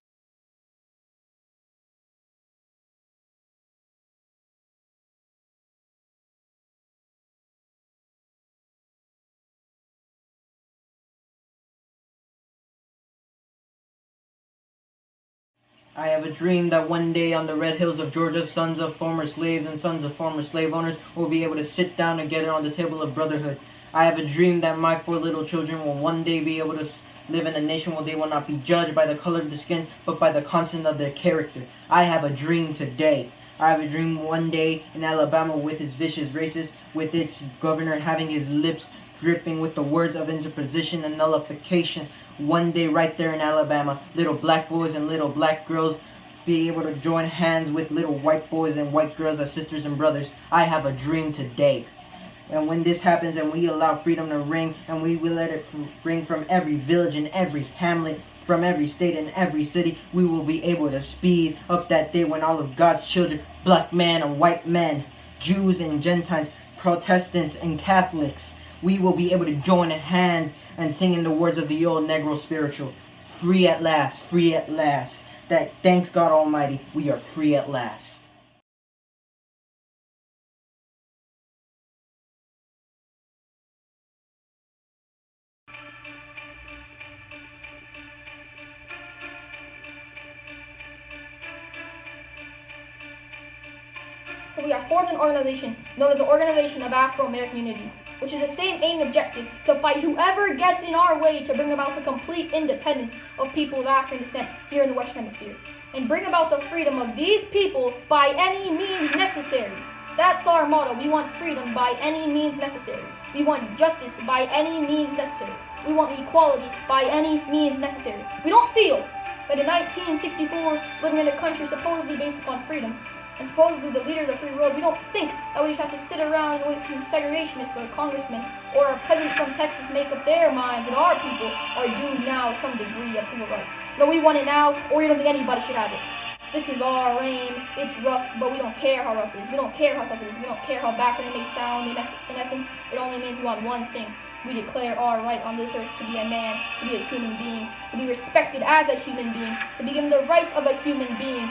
I have a dream that one day on the red hills of Georgia, sons of former slaves and sons of former slave owners will be able to sit down together on the table of brotherhood. I have a dream that my 4 little children will one day be able to live in a nation where they will not be judged by the color of the skin, but by the content of their character. I have a dream today. I have a dream one day in Alabama with its vicious racists, with its governor having his lips dripping with the words of interposition and nullification. One day right there in Alabama, little black boys and little black girls be able to join hands with little white boys and white girls as sisters and brothers. I have a dream today. And when this happens and we allow freedom to ring, and we will let it ring from every village and every hamlet, from every state and every city, we will be able to speed up that day when all of God's children, black men and white men, Jews and Gentiles, Protestants and Catholics, we will be able to join hands and sing in the words of the old Negro spiritual, free at last, free at last. That thanks God Almighty, we are free at last. So we have formed an organization known as the Organization of Afro-American Unity, which is the same aim and objective to fight whoever gets in our way to bring about the complete independence of people of African descent here in the Western Hemisphere, and bring about the freedom of these people by any means necessary. That's our motto. We want freedom by any means necessary. We want justice by any means necessary. We want equality by any means necessary. We don't feel that in 1964, living in a country supposedly based upon freedom, and supposedly the leader of the free world, we don't think that we just have to sit around and wait for the segregationists or congressmen or our presidents from Texas make up their minds that our people are due now some degree of civil rights. No, we want it now, or we don't think anybody should have it. this is our reign, it's rough, but we don't care how rough it is, we don't care how tough it is, we don't care how backward it may sound. In essence, it only means we want one thing. We declare our right on this earth to be a man, to be a human being, to be respected as a human being, to be given the rights of a human being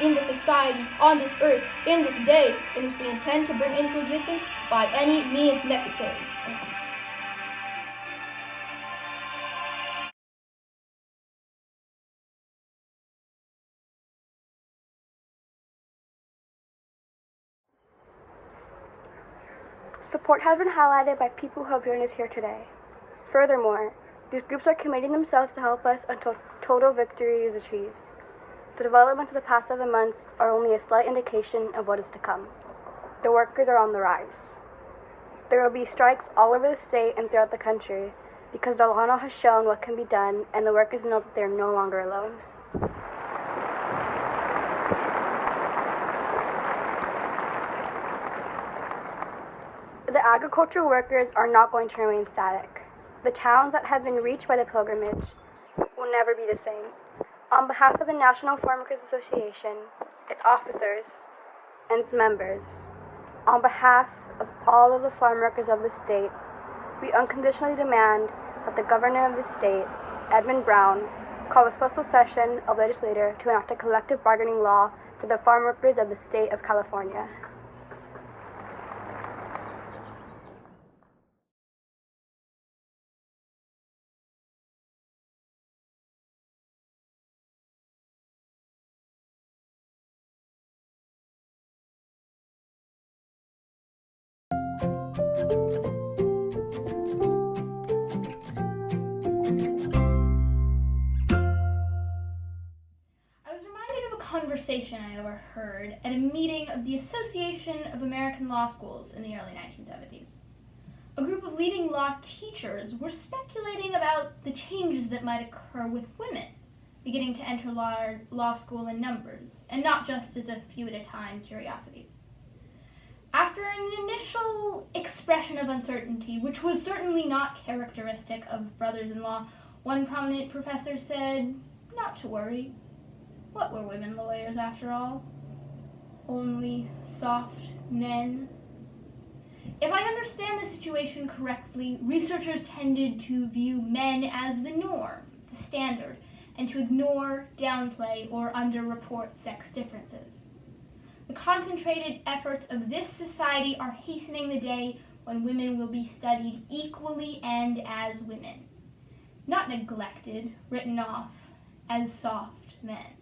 in the society, on this earth, in this day, in which we intend to bring into existence by any means necessary. Support has been highlighted by people who have joined us here today. Furthermore, these groups are committing themselves to help us until total victory is achieved. The developments of the past 7 months are only a slight indication of what is to come. The workers are on the rise. There will be strikes all over the state and throughout the country because Delano has shown what can be done and the workers know that they are no longer alone. The agricultural workers are not going to remain static. The towns that have been reached by the pilgrimage will never be the same. On behalf of the National Farm Workers Association, its officers, and its members, on behalf of all of the farm workers of the state, we unconditionally demand that the governor of the state, Edmund Brown, call a special session of legislature to enact a collective bargaining law for the farm workers of the state of California. Conversation I overheard at a meeting of the Association of American Law Schools in the early 1970s. A group of leading law teachers were speculating about the changes that might occur with women beginning to enter law school in numbers, and not just as a few at a time curiosities. After an initial expression of uncertainty, which was certainly not characteristic of brothers-in-law, one prominent professor said, "Not to worry. What were women lawyers after all? Only soft men?" If I understand the situation correctly, researchers tended to view men as the norm, the standard, and to ignore, downplay, or underreport sex differences. The concentrated efforts of this society are hastening the day when women will be studied equally and as women, not neglected, written off as soft men.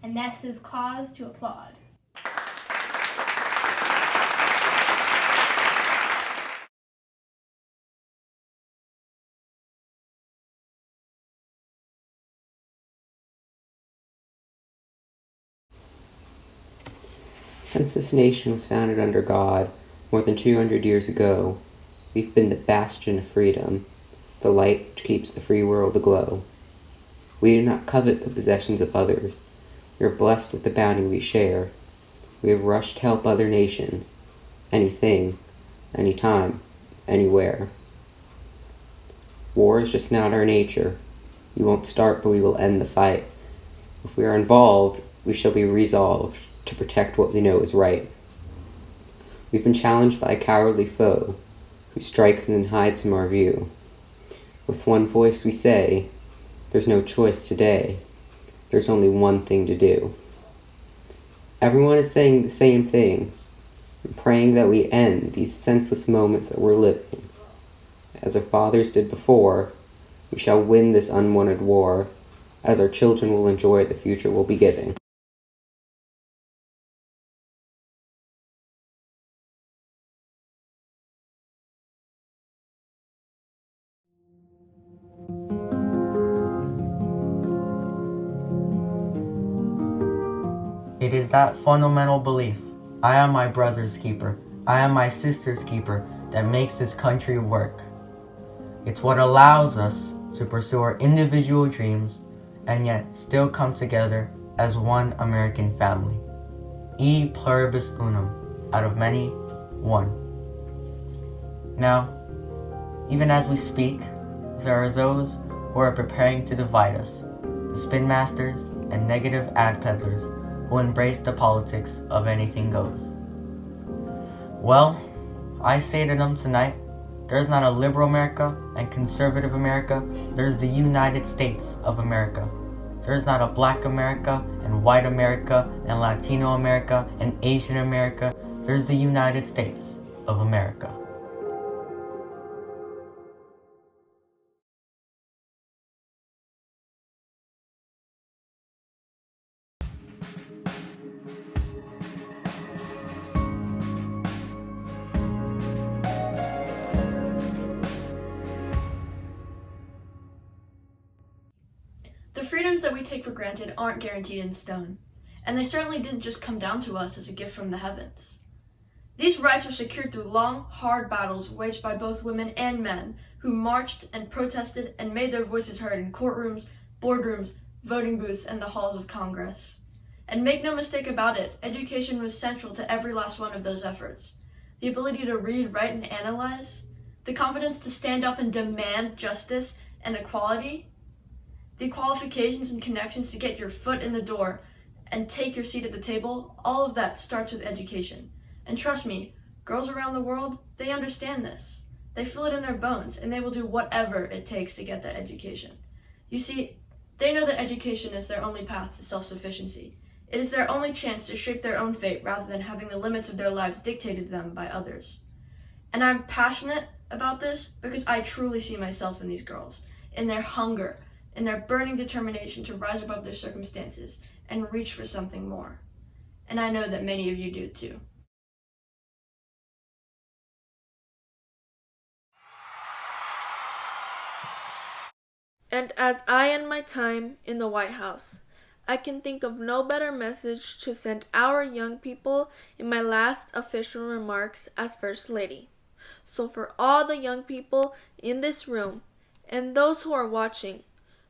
And this is cause to applaud. Since this nation was founded under God more than 200 years ago, we've been the bastion of freedom, the light which keeps the free world aglow. We do not covet the possessions of others. We are blessed with the bounty we share. We have rushed to help other nations, anything, anytime, anywhere. War is just not our nature. We won't start, but we will end the fight. If we are involved, we shall be resolved to protect what we know is right. We've been challenged by a cowardly foe who strikes and then hides from our view. With one voice we say, there's no choice today. There's only one thing to do. Everyone is saying the same things and praying that we end these senseless moments that we're living. As our fathers did before, we shall win this unwanted war, as our children will enjoy the future we'll be giving. It is that fundamental belief, I am my brother's keeper, I am my sister's keeper, that makes this country work. It's what allows us to pursue our individual dreams and yet still come together as one American family. E pluribus unum, out of many, one. Now, even as we speak, there are those who are preparing to divide us, the spin masters and negative ad peddlers who embrace the politics of anything goes. Well, I say to them tonight, there's not a liberal America and conservative America, there's the United States of America. There's not a black America and white America and Latino America and Asian America, there's the United States of America. The freedoms that we take for granted aren't guaranteed in stone, and they certainly didn't just come down to us as a gift from the heavens. These rights were secured through long, hard battles waged by both women and men who marched and protested and made their voices heard in courtrooms, boardrooms, voting booths, and the halls of Congress. And make no mistake about it, education was central to every last one of those efforts. The ability to read, write, and analyze, the confidence to stand up and demand justice and equality, the qualifications and connections to get your foot in the door and take your seat at the table, all of that starts with education. And trust me, girls around the world, they understand this. They feel it in their bones, and they will do whatever it takes to get that education. You see, they know that education is their only path to self-sufficiency. It is their only chance to shape their own fate rather than having the limits of their lives dictated to them by others. And I'm passionate about this because I truly see myself in these girls, in their hunger, in their burning determination to rise above their circumstances and reach for something more. And I know that many of you do too. And as I end my time in the White House, I can think of no better message to send our young people in my last official remarks as First Lady. So for all the young people in this room and those who are watching,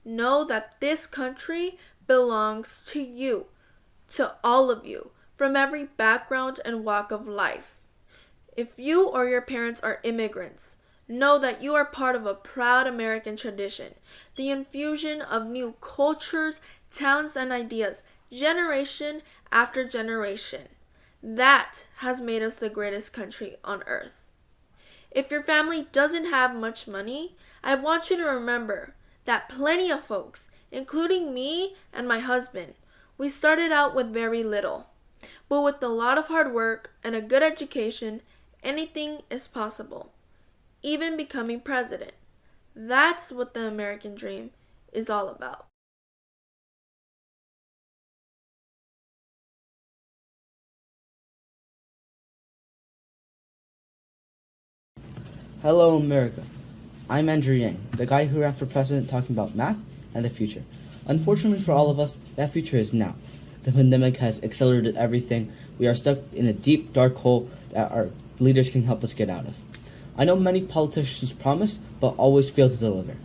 know that this country belongs to you, to all of you, from every background and walk of life. If you or your parents are immigrants, know that you are part of a proud American tradition, the infusion of new cultures, talents, and ideas, generation after generation. That has made us the greatest country on earth. If your family doesn't have much money, I want you to remember that plenty of folks, including me and my husband, we started out with very little. But with a lot of hard work and a good education, anything is possible. Even becoming president. That's what the American dream is all about. Hello, America. I'm Andrew Yang, the guy who ran for president talking about math and the future. Unfortunately for all of us, that future is now. The pandemic has accelerated everything. We are stuck in a deep, dark hole that our leaders can help us get out of. I know many politicians promise, but always fail to deliver.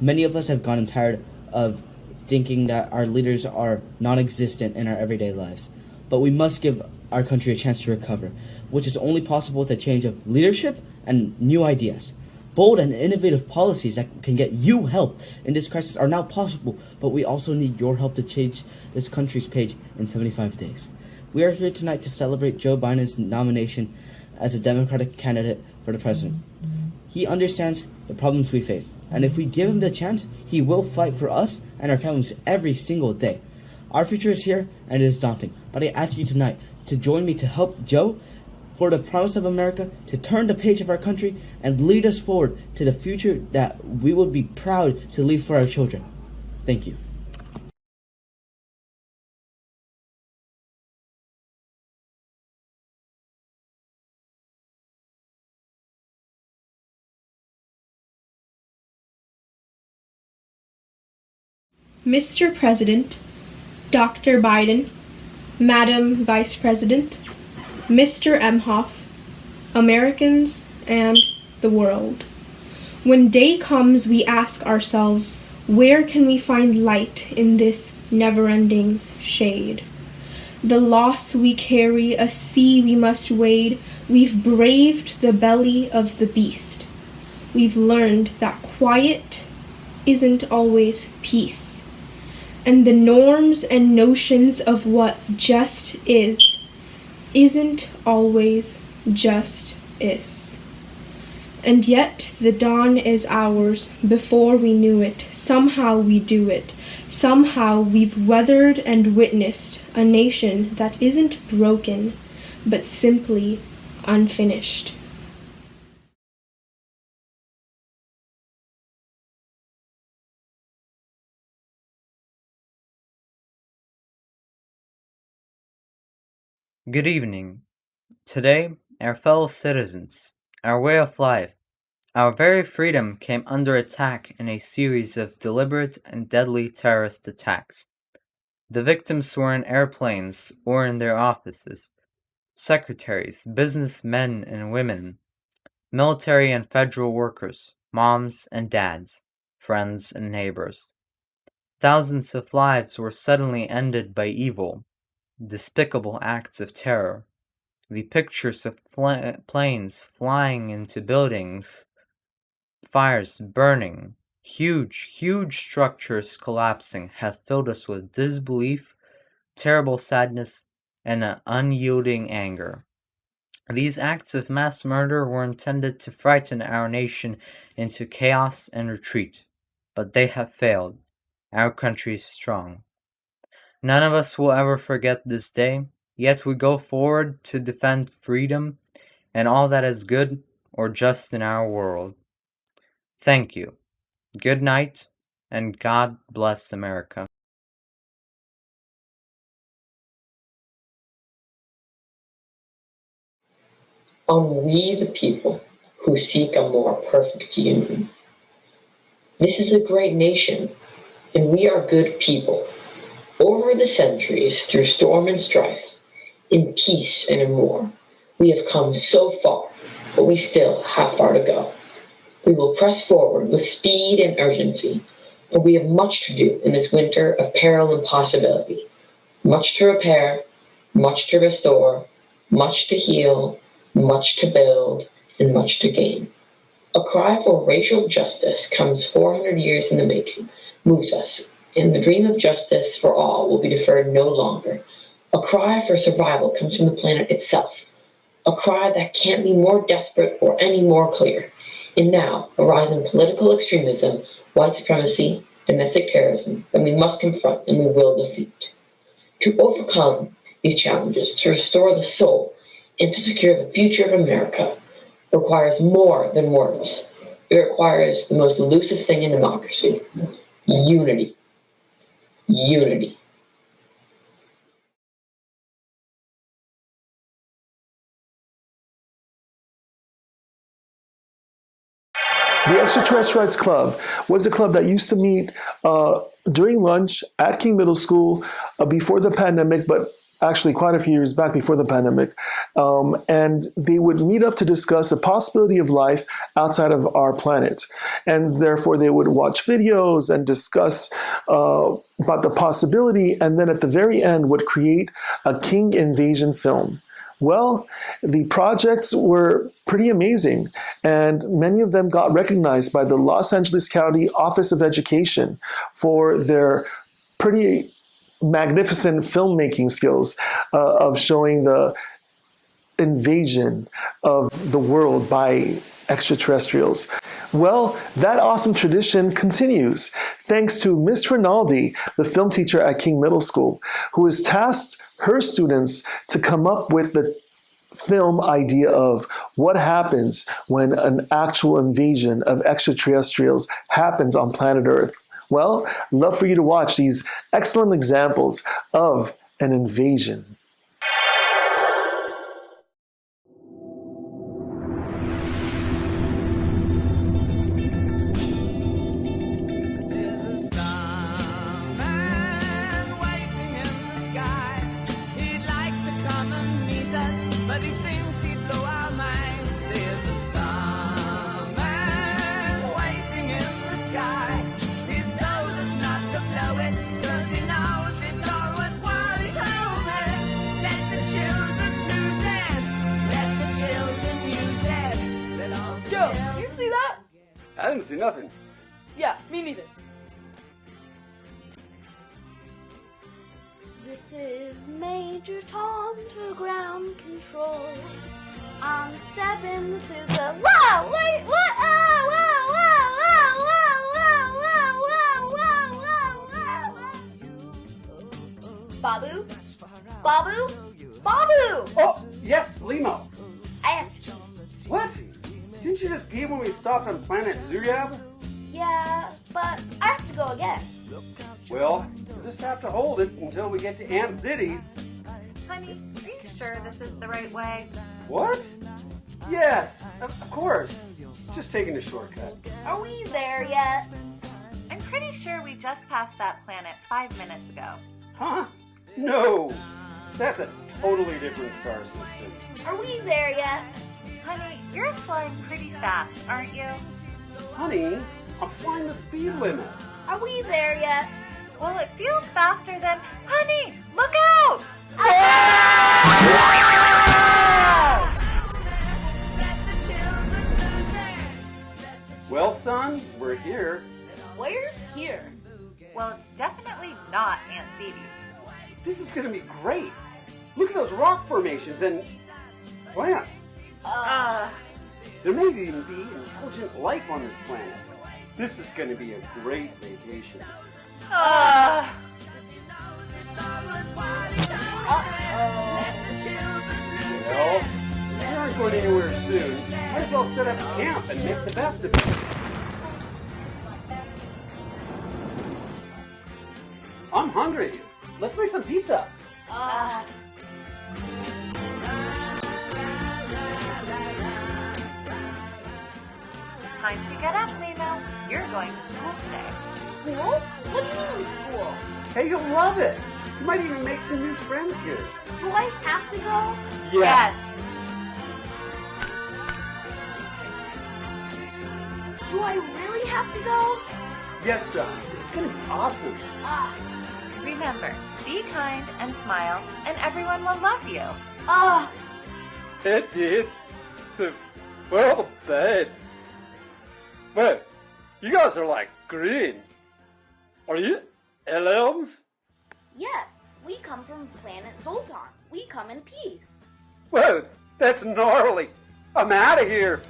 Many of us have gotten tired of thinking that our leaders are non-existent in our everyday lives. But we must give our country a chance to recover, which is only possible with a change of leadership and new ideas. Bold and innovative policies that can get you help in this crisis are now possible, but we also need your help to change this country's page in 75 days. We are here tonight to celebrate Joe Biden's nomination as a Democratic candidate for the president. He understands the problems we face, and if we give him the chance, he will fight for us and our families every single day. Our future is here, and it is daunting, but I ask you tonight to join me to help Joe for the promise of America, to turn the page of our country and lead us forward to the future that we will be proud to leave for our children. Thank you. Mr. President, Dr. Biden, Madam Vice President, Mr. Emhoff, Americans, and the world. When day comes, we ask ourselves, where can we find light in this never-ending shade? The loss we carry, a sea we must wade, we've braved the belly of the beast. We've learned that quiet isn't always peace. and the norms and notions of what just isn't always just is. And yet the dawn is ours before we knew it. Somehow we do it. Somehow we've weathered and witnessed a nation that isn't broken, but simply unfinished. Good evening. Today, our fellow citizens, our way of life, our very freedom came under attack in a series of deliberate and deadly terrorist attacks. The victims were in airplanes or in their offices, secretaries, businessmen and women, military and federal workers, moms and dads, friends and neighbors. Thousands of lives were suddenly ended by evil, despicable acts of terror. The pictures of planes flying into buildings, fires burning, huge structures collapsing have filled us with disbelief, terrible sadness, and an unyielding anger. These acts of mass murder were intended to frighten our nation into chaos and retreat, but they have failed. Our country is strong. None of us will ever forget this day, yet we go forward to defend freedom and all that is good or just in our world. Thank you. Good night, and God bless America. We the people who seek a more perfect union. This is a great nation, and we are good people. Over the centuries, through storm and strife, in peace and in war, we have come so far, but we still have far to go. We will press forward with speed and urgency, for we have much to do in this winter of peril and possibility. Much to repair, much to restore, much to heal, much to build, and much to gain. A cry for racial justice comes 400 years in the making, moves us, and the dream of justice for all will be deferred no longer. A cry for survival comes from the planet itself, a cry that can't be more desperate or any more clear. And now, a rise in political extremism, white supremacy, domestic terrorism that we must confront and we will defeat. To overcome these challenges, to restore the soul, and to secure the future of America requires more than words. It requires the most elusive thing in democracy: unity. Unity. The Extraterrestrial Club was a club that used to meet during lunch at King Middle School before the pandemic, but actually quite a few years back before the pandemic. And they would meet up to discuss the possibility of life outside of our planet. And therefore they would watch videos and discuss about the possibility, and then at the very end would create a King invasion film. Well, the projects were pretty amazing, and many of them got recognized by the Los Angeles County Office of Education for their pretty magnificent filmmaking skills of showing the invasion of the world by extraterrestrials. Well, that awesome tradition continues thanks to Miss Rinaldi, the film teacher at King Middle School, who has tasked her students to come up with the film idea of what happens when an actual invasion of extraterrestrials happens on planet Earth. Well, love for you to watch these excellent examples of an invasion. I didn't see nothing. Yeah, me neither. This is Major Tom to ground control. I'm stepping to the. Whoa! Wait! What? Whoa! Whoa! Babu? Babu? Babu! Oh, yes, Limo. I have. What? Didn't you just pee when we stopped on planet Zuyab? Yeah, but I have to go again. Well, you'll just have to hold it until we get to Ant Cities. Honey, are you sure this is the right way? What? Yes, of course. Just taking a shortcut. Are we there yet? I'm pretty sure we just passed that planet 5 minutes ago. Huh? No. That's a totally different star system. Are we there yet? Honey, you're flying pretty fast, aren't you? Honey, I'm flying the speed limit. Are we there yet? Well, it feels faster than... Honey, look out! Well, son, we're here. Where's here? Well, it's definitely not Aunt Zedie's. This is going to be great. Look at those rock formations and plants. There may even be intelligent life on this planet. This is going to be a great vacation. Well, we aren't going anywhere soon. Might as well set up camp and make the best of it. I'm hungry. Let's make some pizza. Time to get up, Limo. You're going to school today. School? What do you mean school? Hey, you'll love it. You might even make some new friends here. Do I have to go? Yes. Do I really have to go? Yes, son. It's going to be awesome. Remember, be kind and smile, and everyone will love you. Hey, dudes. So, where are the babes? Wait, you guys are like green. Are you aliens? Yes, we come from planet Zoltan. We come in peace. Whoa, that's gnarly. I'm out of here.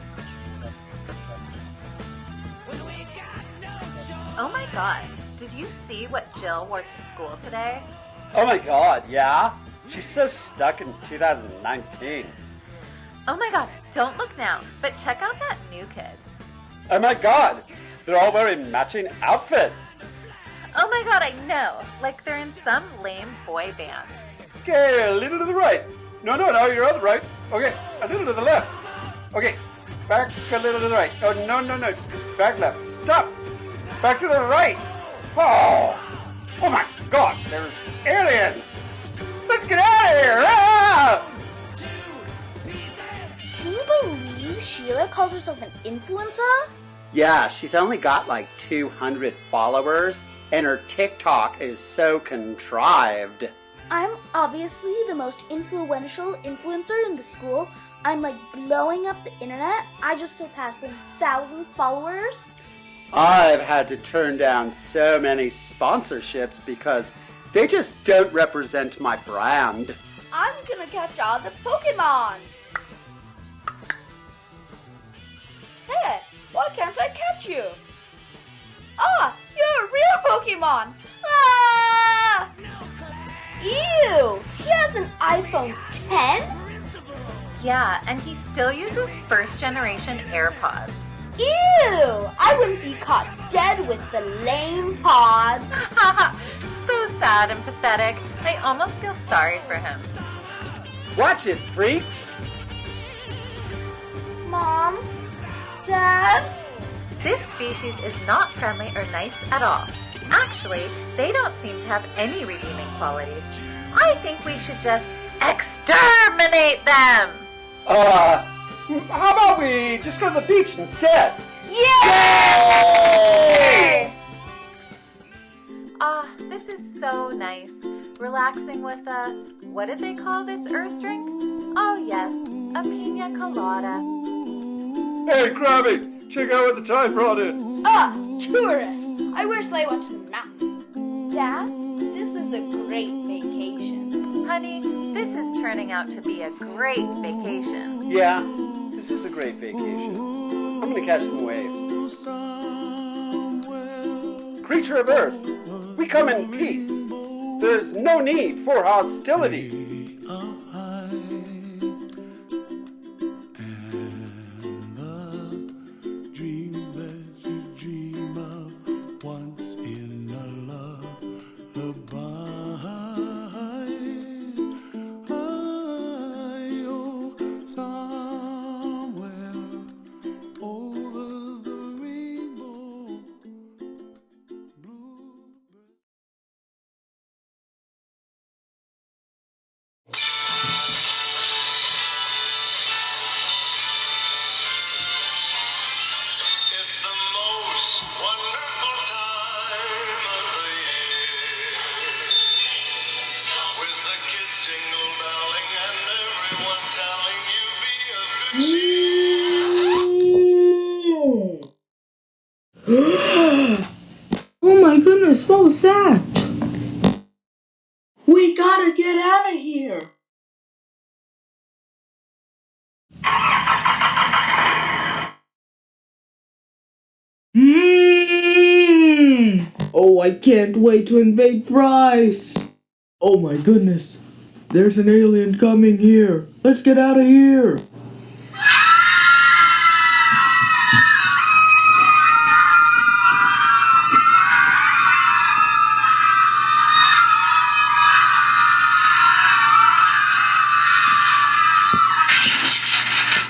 Oh my god, did you see what Jill wore to school today? Oh my god, yeah? She's so stuck in 2019. Oh my god, don't look now, but check out that new kid. Oh my god, they're all wearing matching outfits. Oh my god, I know, like they're in some lame boy band. Okay, a little to the right. No, you're on the right. Okay, a little to the left. Okay, back a little to the right. Oh, no. Back left. Stop. Back to the right. Oh my god, there's aliens. Let's get out of here. Ah! Can you believe Sheila calls herself an influencer? Yeah, she's only got like 200 followers, and her TikTok is so contrived. I'm obviously the most influential influencer in the school. I'm like blowing up the internet. I just surpassed 1,000 followers. I've had to turn down so many sponsorships because they just don't represent my brand. I'm gonna catch all the Pokemon. Hey, why can't I catch you? You're a real Pokemon. Ew, he has an iPhone 10? Yeah, and he still uses first generation AirPods. Ew, I wouldn't be caught dead with the lame pods. So sad and pathetic. I almost feel sorry for him. Watch it, freaks. Mom? Dad? This species is not friendly or nice at all. Actually, they don't seem to have any redeeming qualities. I think we should just exterminate them! How about we just go to the beach instead? Yay! This is so nice. Relaxing with what did they call this earth drink? Oh yes, a pina colada. Hey, Krabby, check out what the time brought in. Tourists. I wish they went to the mountains. Dad, this is a great vacation. honey, this is turning out to be a great vacation. Yeah, this is a great vacation. I'm gonna catch some waves. Creature of Earth, we come in peace. There's no need for hostilities. Oh my goodness, what was that? We gotta get out of here! Oh, I can't wait to invade Fries! Oh my goodness, there's an alien coming here. Let's get out of here!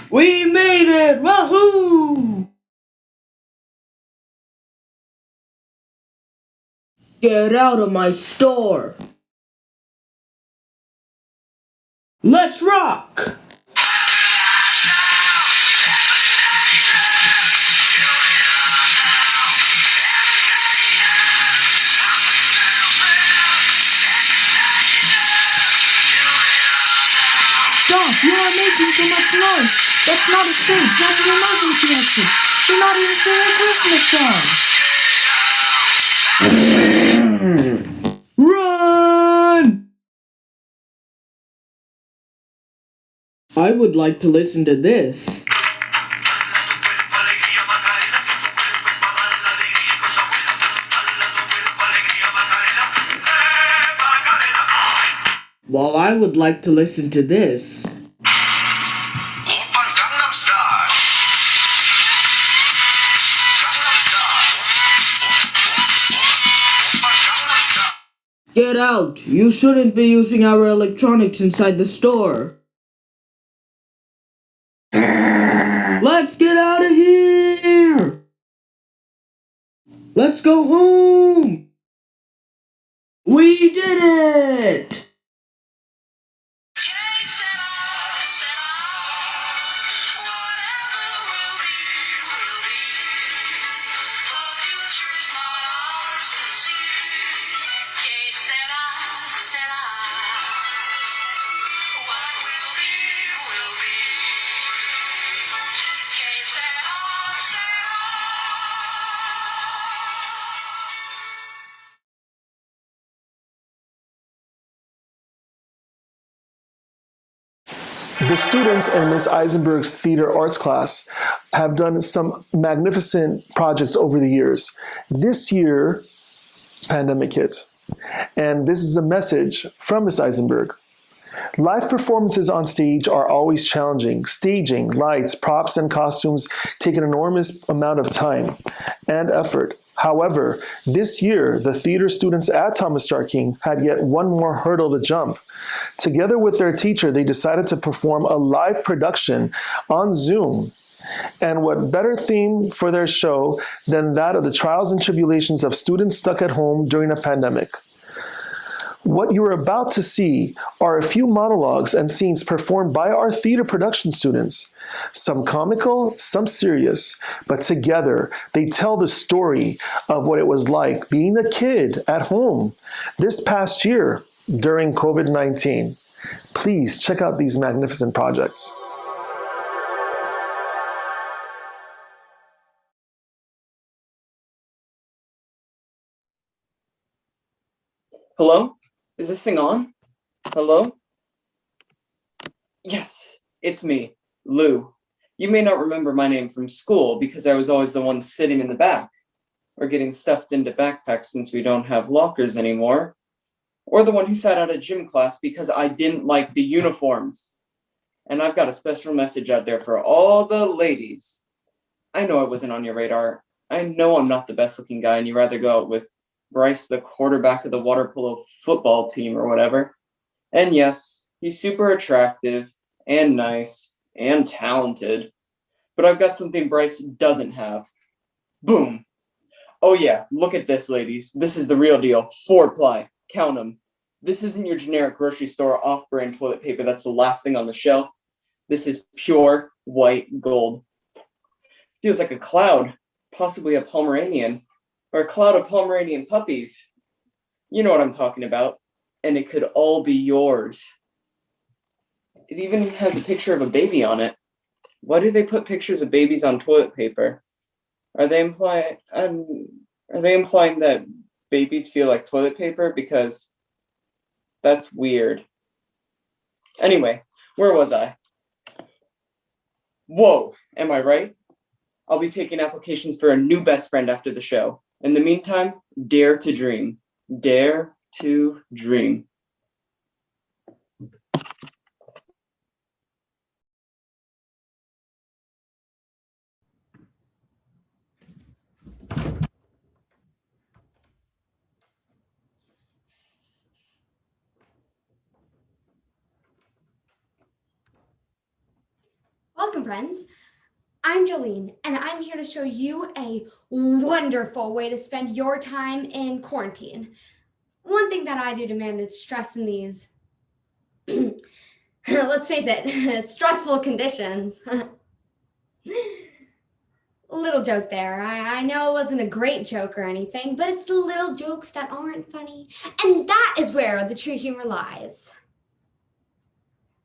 We made it! Wahoo! Get out of my store! Let's rock! Stop! You are making too much noise! That's not a stage, that's an emergency exit! You're not even singing a Christmas song! Run! I would like to listen to this. Well, I would like to listen to this. Get out! You shouldn't be using our electronics inside the store. Let's get out of here! Let's go home! We did it! The students in Ms. Eisenberg's theater arts class have done some magnificent projects over the years. This year, pandemic hit. And this is a message from Ms. Eisenberg. Live performances on stage are always challenging. Staging, lights, props, and costumes take an enormous amount of time and effort. However, this year, the theater students at Thomas Starr King had yet one more hurdle to jump. Together with their teacher, they decided to perform a live production on Zoom. And what better theme for their show than that of the trials and tribulations of students stuck at home during a pandemic? What you are about to see are a few monologues and scenes performed by our theater production students. Some comical, some serious, but together they tell the story of what it was like being a kid at home this past year during COVID-19. Please check out these magnificent projects. Hello? Is this thing on? Hello? Yes, it's me, Lou. You may not remember my name from school because I was always the one sitting in the back, or getting stuffed into backpacks since we don't have lockers anymore, or the one who sat out of gym class because I didn't like the uniforms. And I've got a special message out there for all the ladies. I know I wasn't on your radar. I know I'm not the best looking guy and you'd rather go out with Bryce, the quarterback of the water polo football team or whatever. And yes, he's super attractive and nice and talented. But I've got something Bryce doesn't have. Boom. Oh yeah, look at this, ladies. This is the real deal. 4-ply. Count them. This isn't your generic grocery store off-brand toilet paper that's the last thing on the shelf. This is pure white gold. Feels like a cloud, possibly a Pomeranian, or a cloud of Pomeranian puppies. You know what I'm talking about. And it could all be yours. It even has a picture of a baby on it. Why do they put pictures of babies on toilet paper? Are they implying that babies feel like toilet paper? Because that's weird. Anyway, where was I? Whoa, am I right? I'll be taking applications for a new best friend after the show. In the meantime, dare to dream. Dare to dream. Welcome, friends. I'm Jolene, and I'm here to show you a wonderful way to spend your time in quarantine. One thing that I do to manage stress in these, let's face it, stressful conditions. Little joke there. I know it wasn't a great joke or anything, but it's the little jokes that aren't funny, and that is where the true humor lies.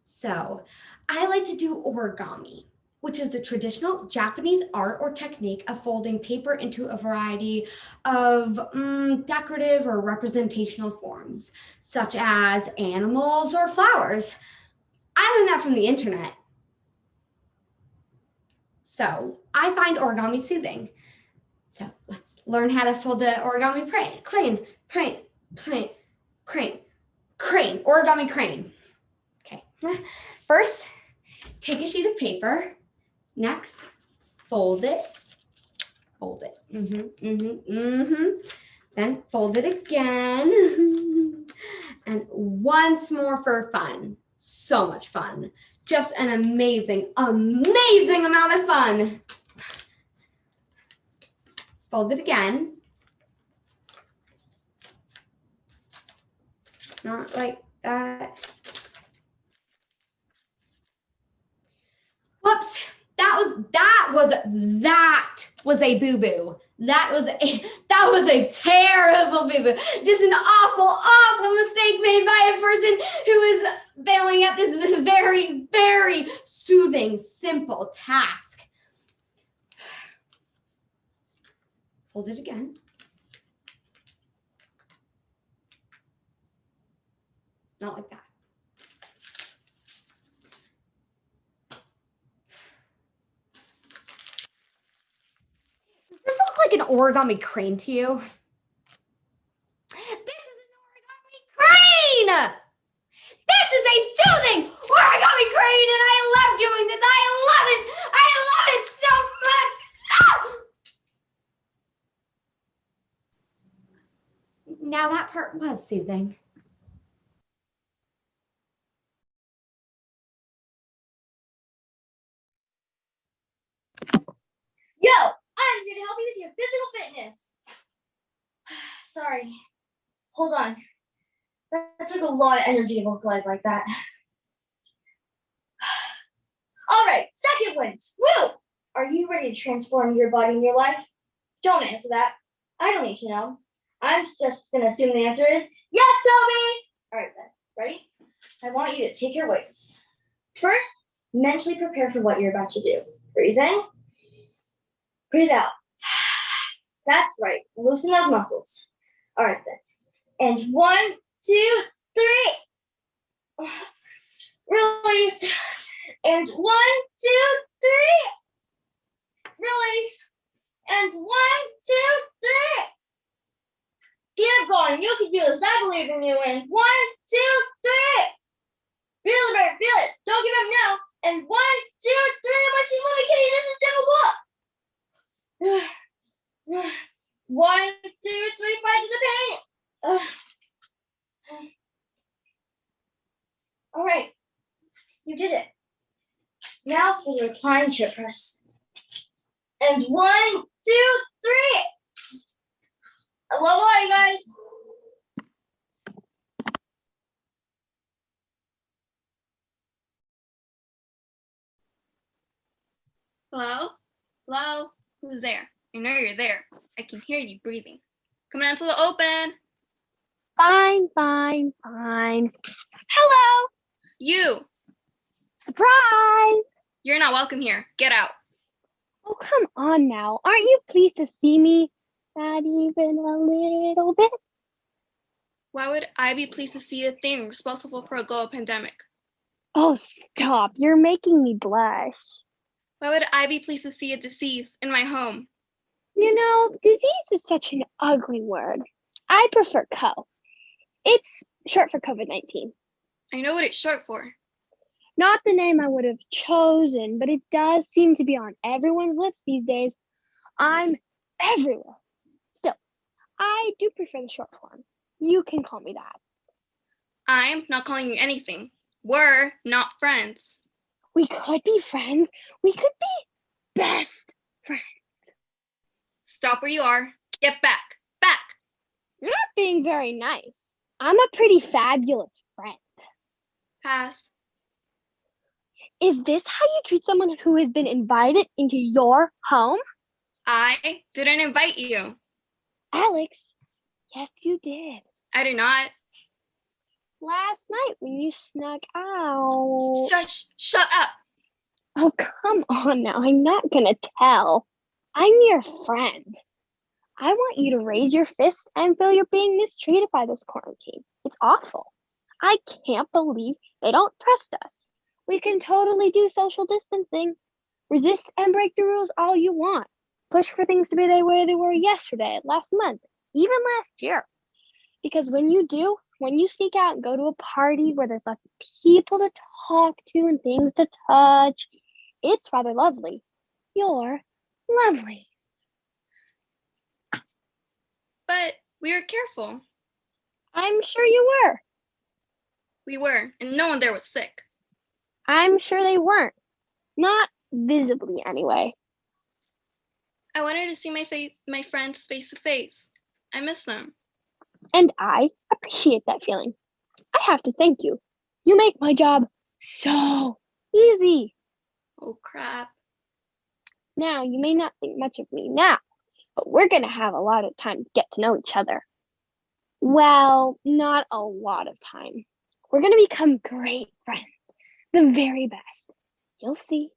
So, I like to do origami, which is the traditional Japanese art or technique of folding paper into a variety of decorative or representational forms, such as animals or flowers. I learned that from the internet. So I find origami soothing. So let's learn how to fold the origami crane, origami crane. Okay, first, take a sheet of paper. Next, fold it. Then fold it again. And once more for fun. So much fun. Just an amazing amount of fun. Fold it again. Not like that. Whoops. That was a boo-boo. That was a terrible boo-boo. Just an awful mistake made by a person who is failing at this very, very soothing, simple task. Fold it again. Not like that. Does this look like an origami crane to you? This is an origami crane! This is a soothing origami crane, and I love doing this. I love it so much. Ah! Now that part was soothing. Yo, I'm here to help you with your physical fitness. Sorry. Hold on. That took a lot of energy to vocalize like that. All right, second wind. Woo! Are you ready to transform your body and your life? Don't answer that. I don't need to know. I'm just going to assume the answer is yes, Toby! All right, then. Ready? I want you to take your weights. First, mentally prepare for what you're about to do. Breathe in. Breathe out. That's right. Loosen those muscles. All right, then. And 1, 2, 3. Release. And 1, 2, 3. Release. And 1, 2, 3. Keep going. You can do this. I believe in you. And 1, 2, 3. Feel the bird. Feel it. Don't give up now. And 1, 2, 3. Mushy Movie Kitty. This is Stikbot. 1, 2, 3. Fight to the paint. All right. You did it. Now for the recline chair press. And 1, 2, 3. I love all you guys. Hello? Hello? Who's there? I know you're there. I can hear you breathing. Come on to the open. Fine, fine, fine. Hello. You. Surprise. You're not welcome here. Get out. Oh, come on now. Aren't you pleased to see me? Not even a little bit. Why would I be pleased to see a thing responsible for a global pandemic? Oh, stop. You're making me blush. Why would I be pleased to see a disease in my home? You know, disease is such an ugly word. I prefer CO. It's short for COVID-19. I know what it's short for. Not the name I would have chosen, but it does seem to be on everyone's lips these days. I'm everywhere. Still, I do prefer the short form. You can call me that. I'm not calling you anything. We're not friends. We could be friends. We could be best friends. Stop where you are. Get back. Back. You're not being very nice. I'm a pretty fabulous friend. Pass. Is this how you treat someone who has been invited into your home? I didn't invite you. Alex, yes you did. I did not. Last night when you snuck out. Shush! Shut up! Oh, come on now. I'm not gonna tell. I'm your friend. I want you to raise your fist and feel you're being mistreated by this quarantine. It's awful. I can't believe they don't trust us. We can totally do social distancing. Resist and break the rules all you want. Push for things to be where they were yesterday, last month, even last year. Because when you do, when you sneak out and go to a party where there's lots of people to talk to and things to touch, it's rather lovely. You're lovely. But we were careful. I'm sure you were. We were, and no one there was sick. I'm sure they weren't. Not visibly, anyway. I wanted to see my friends face to face. I miss them. And I appreciate that feeling. I have to thank you. You make my job so easy. Oh, crap. Now, you may not think much of me now, but we're going to have a lot of time to get to know each other. Well, not a lot of time. We're going to become great friends. The very best. You'll see.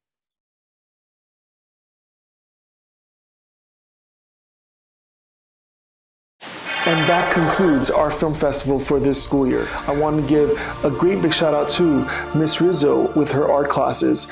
And that concludes our film festival for this school year. I want to give a great big shout out to Miss Rizzo with her art classes,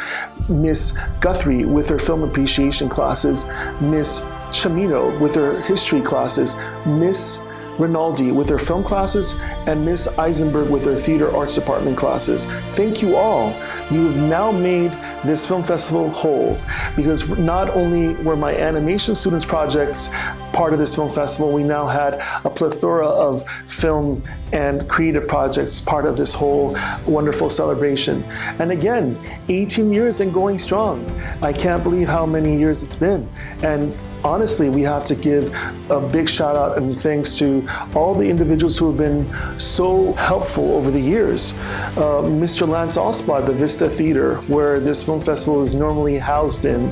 Miss Guthrie with her film appreciation classes, Miss Chamino with her history classes, Miss Rinaldi with her film classes, and Miss Eisenberg with her theater arts department classes. Thank you all. You have now made this film festival whole, because not only were my animation students' projects part of this film festival, we now had a plethora of film and creative projects part of this whole wonderful celebration. And again, 18 years and going strong. I can't believe how many years it's been. And honestly, we have to give a big shout out and thanks to all the individuals who have been so helpful over the years. Mr. Lance Osbod, the Vista Theater, where this film festival is normally housed in.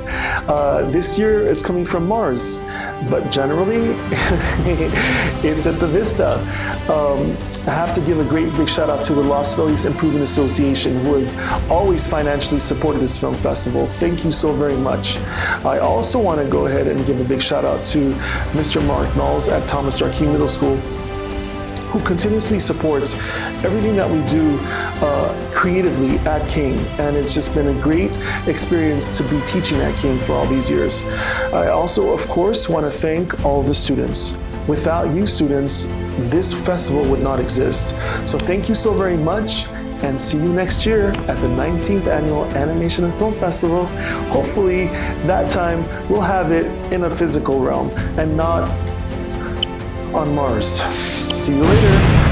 This year, it's coming from Mars, but generally, it's at the Vista. I have to give a great big shout out to the Los Feliz Improvement Association, who have always financially supported this film festival. Thank you so very much. I also want to go ahead and give a big shout out to Mr. Mark Knowles at Thomas Darkey Middle School, who continuously supports everything that we do creatively at King. And it's just been a great experience to be teaching at King for all these years. I also, of course, want to thank all the students. Without you students, this festival would not exist. So thank you so very much, and see you next year at the 19th Annual Animation and Film Festival. Hopefully that time we'll have it in a physical realm and not on Mars. See you later.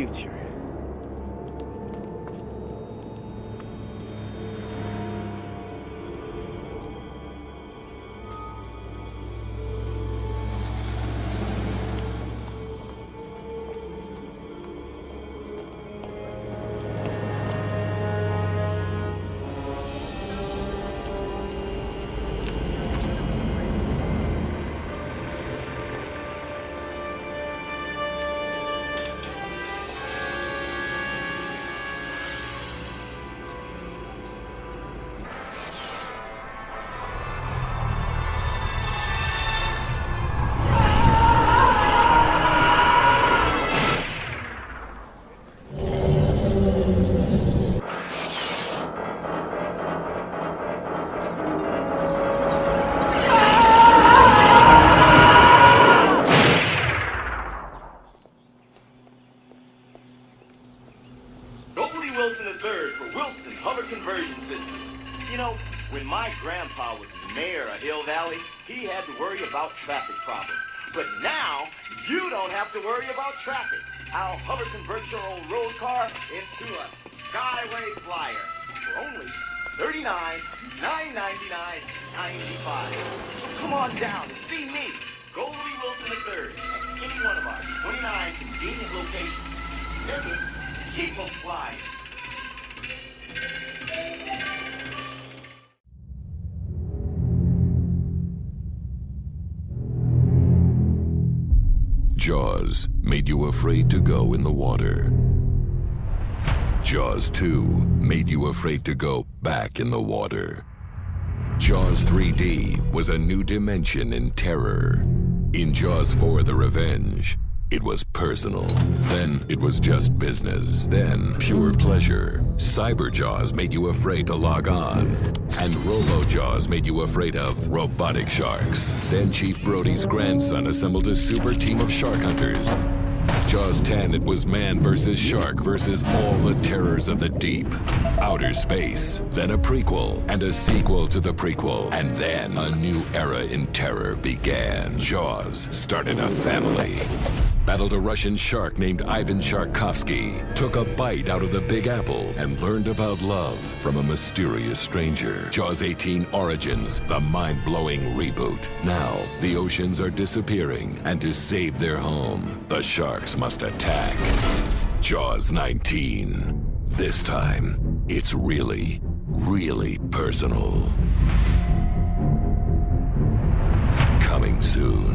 future. Wilson III for Wilson Hover Conversion Systems. You know, when my grandpa was mayor of Hill Valley, he had to worry about traffic problems. But now, you don't have to worry about traffic. I'll hover convert your old road car into a Skyway Flyer for only $39,999.95. So come on down and see me, Goldie Wilson III, at any one of our 29 convenient locations. Keep them flying. Jaws made you afraid to go in the water. Jaws 2 made you afraid to go back in the water. Jaws 3D was a new dimension in terror. In Jaws 4: The Revenge, it was personal. Then it was just business. Then pure pleasure. Cyber Jaws made you afraid to log on. And Robo Jaws made you afraid of robotic sharks. Then Chief Brody's grandson assembled a super team of shark hunters. Jaws 10, it was man versus shark versus all the terrors of the deep. Outer space, then a prequel, and a sequel to the prequel. And then a new era in terror began. Jaws started a family. Battled a Russian shark named Ivan Sharkovsky, took a bite out of the Big Apple, and learned about love from a mysterious stranger. Jaws 18 Origins, the mind-blowing reboot. Now, the oceans are disappearing, and to save their home, the sharks must attack. Jaws 19. This time, it's really, really personal. Coming soon.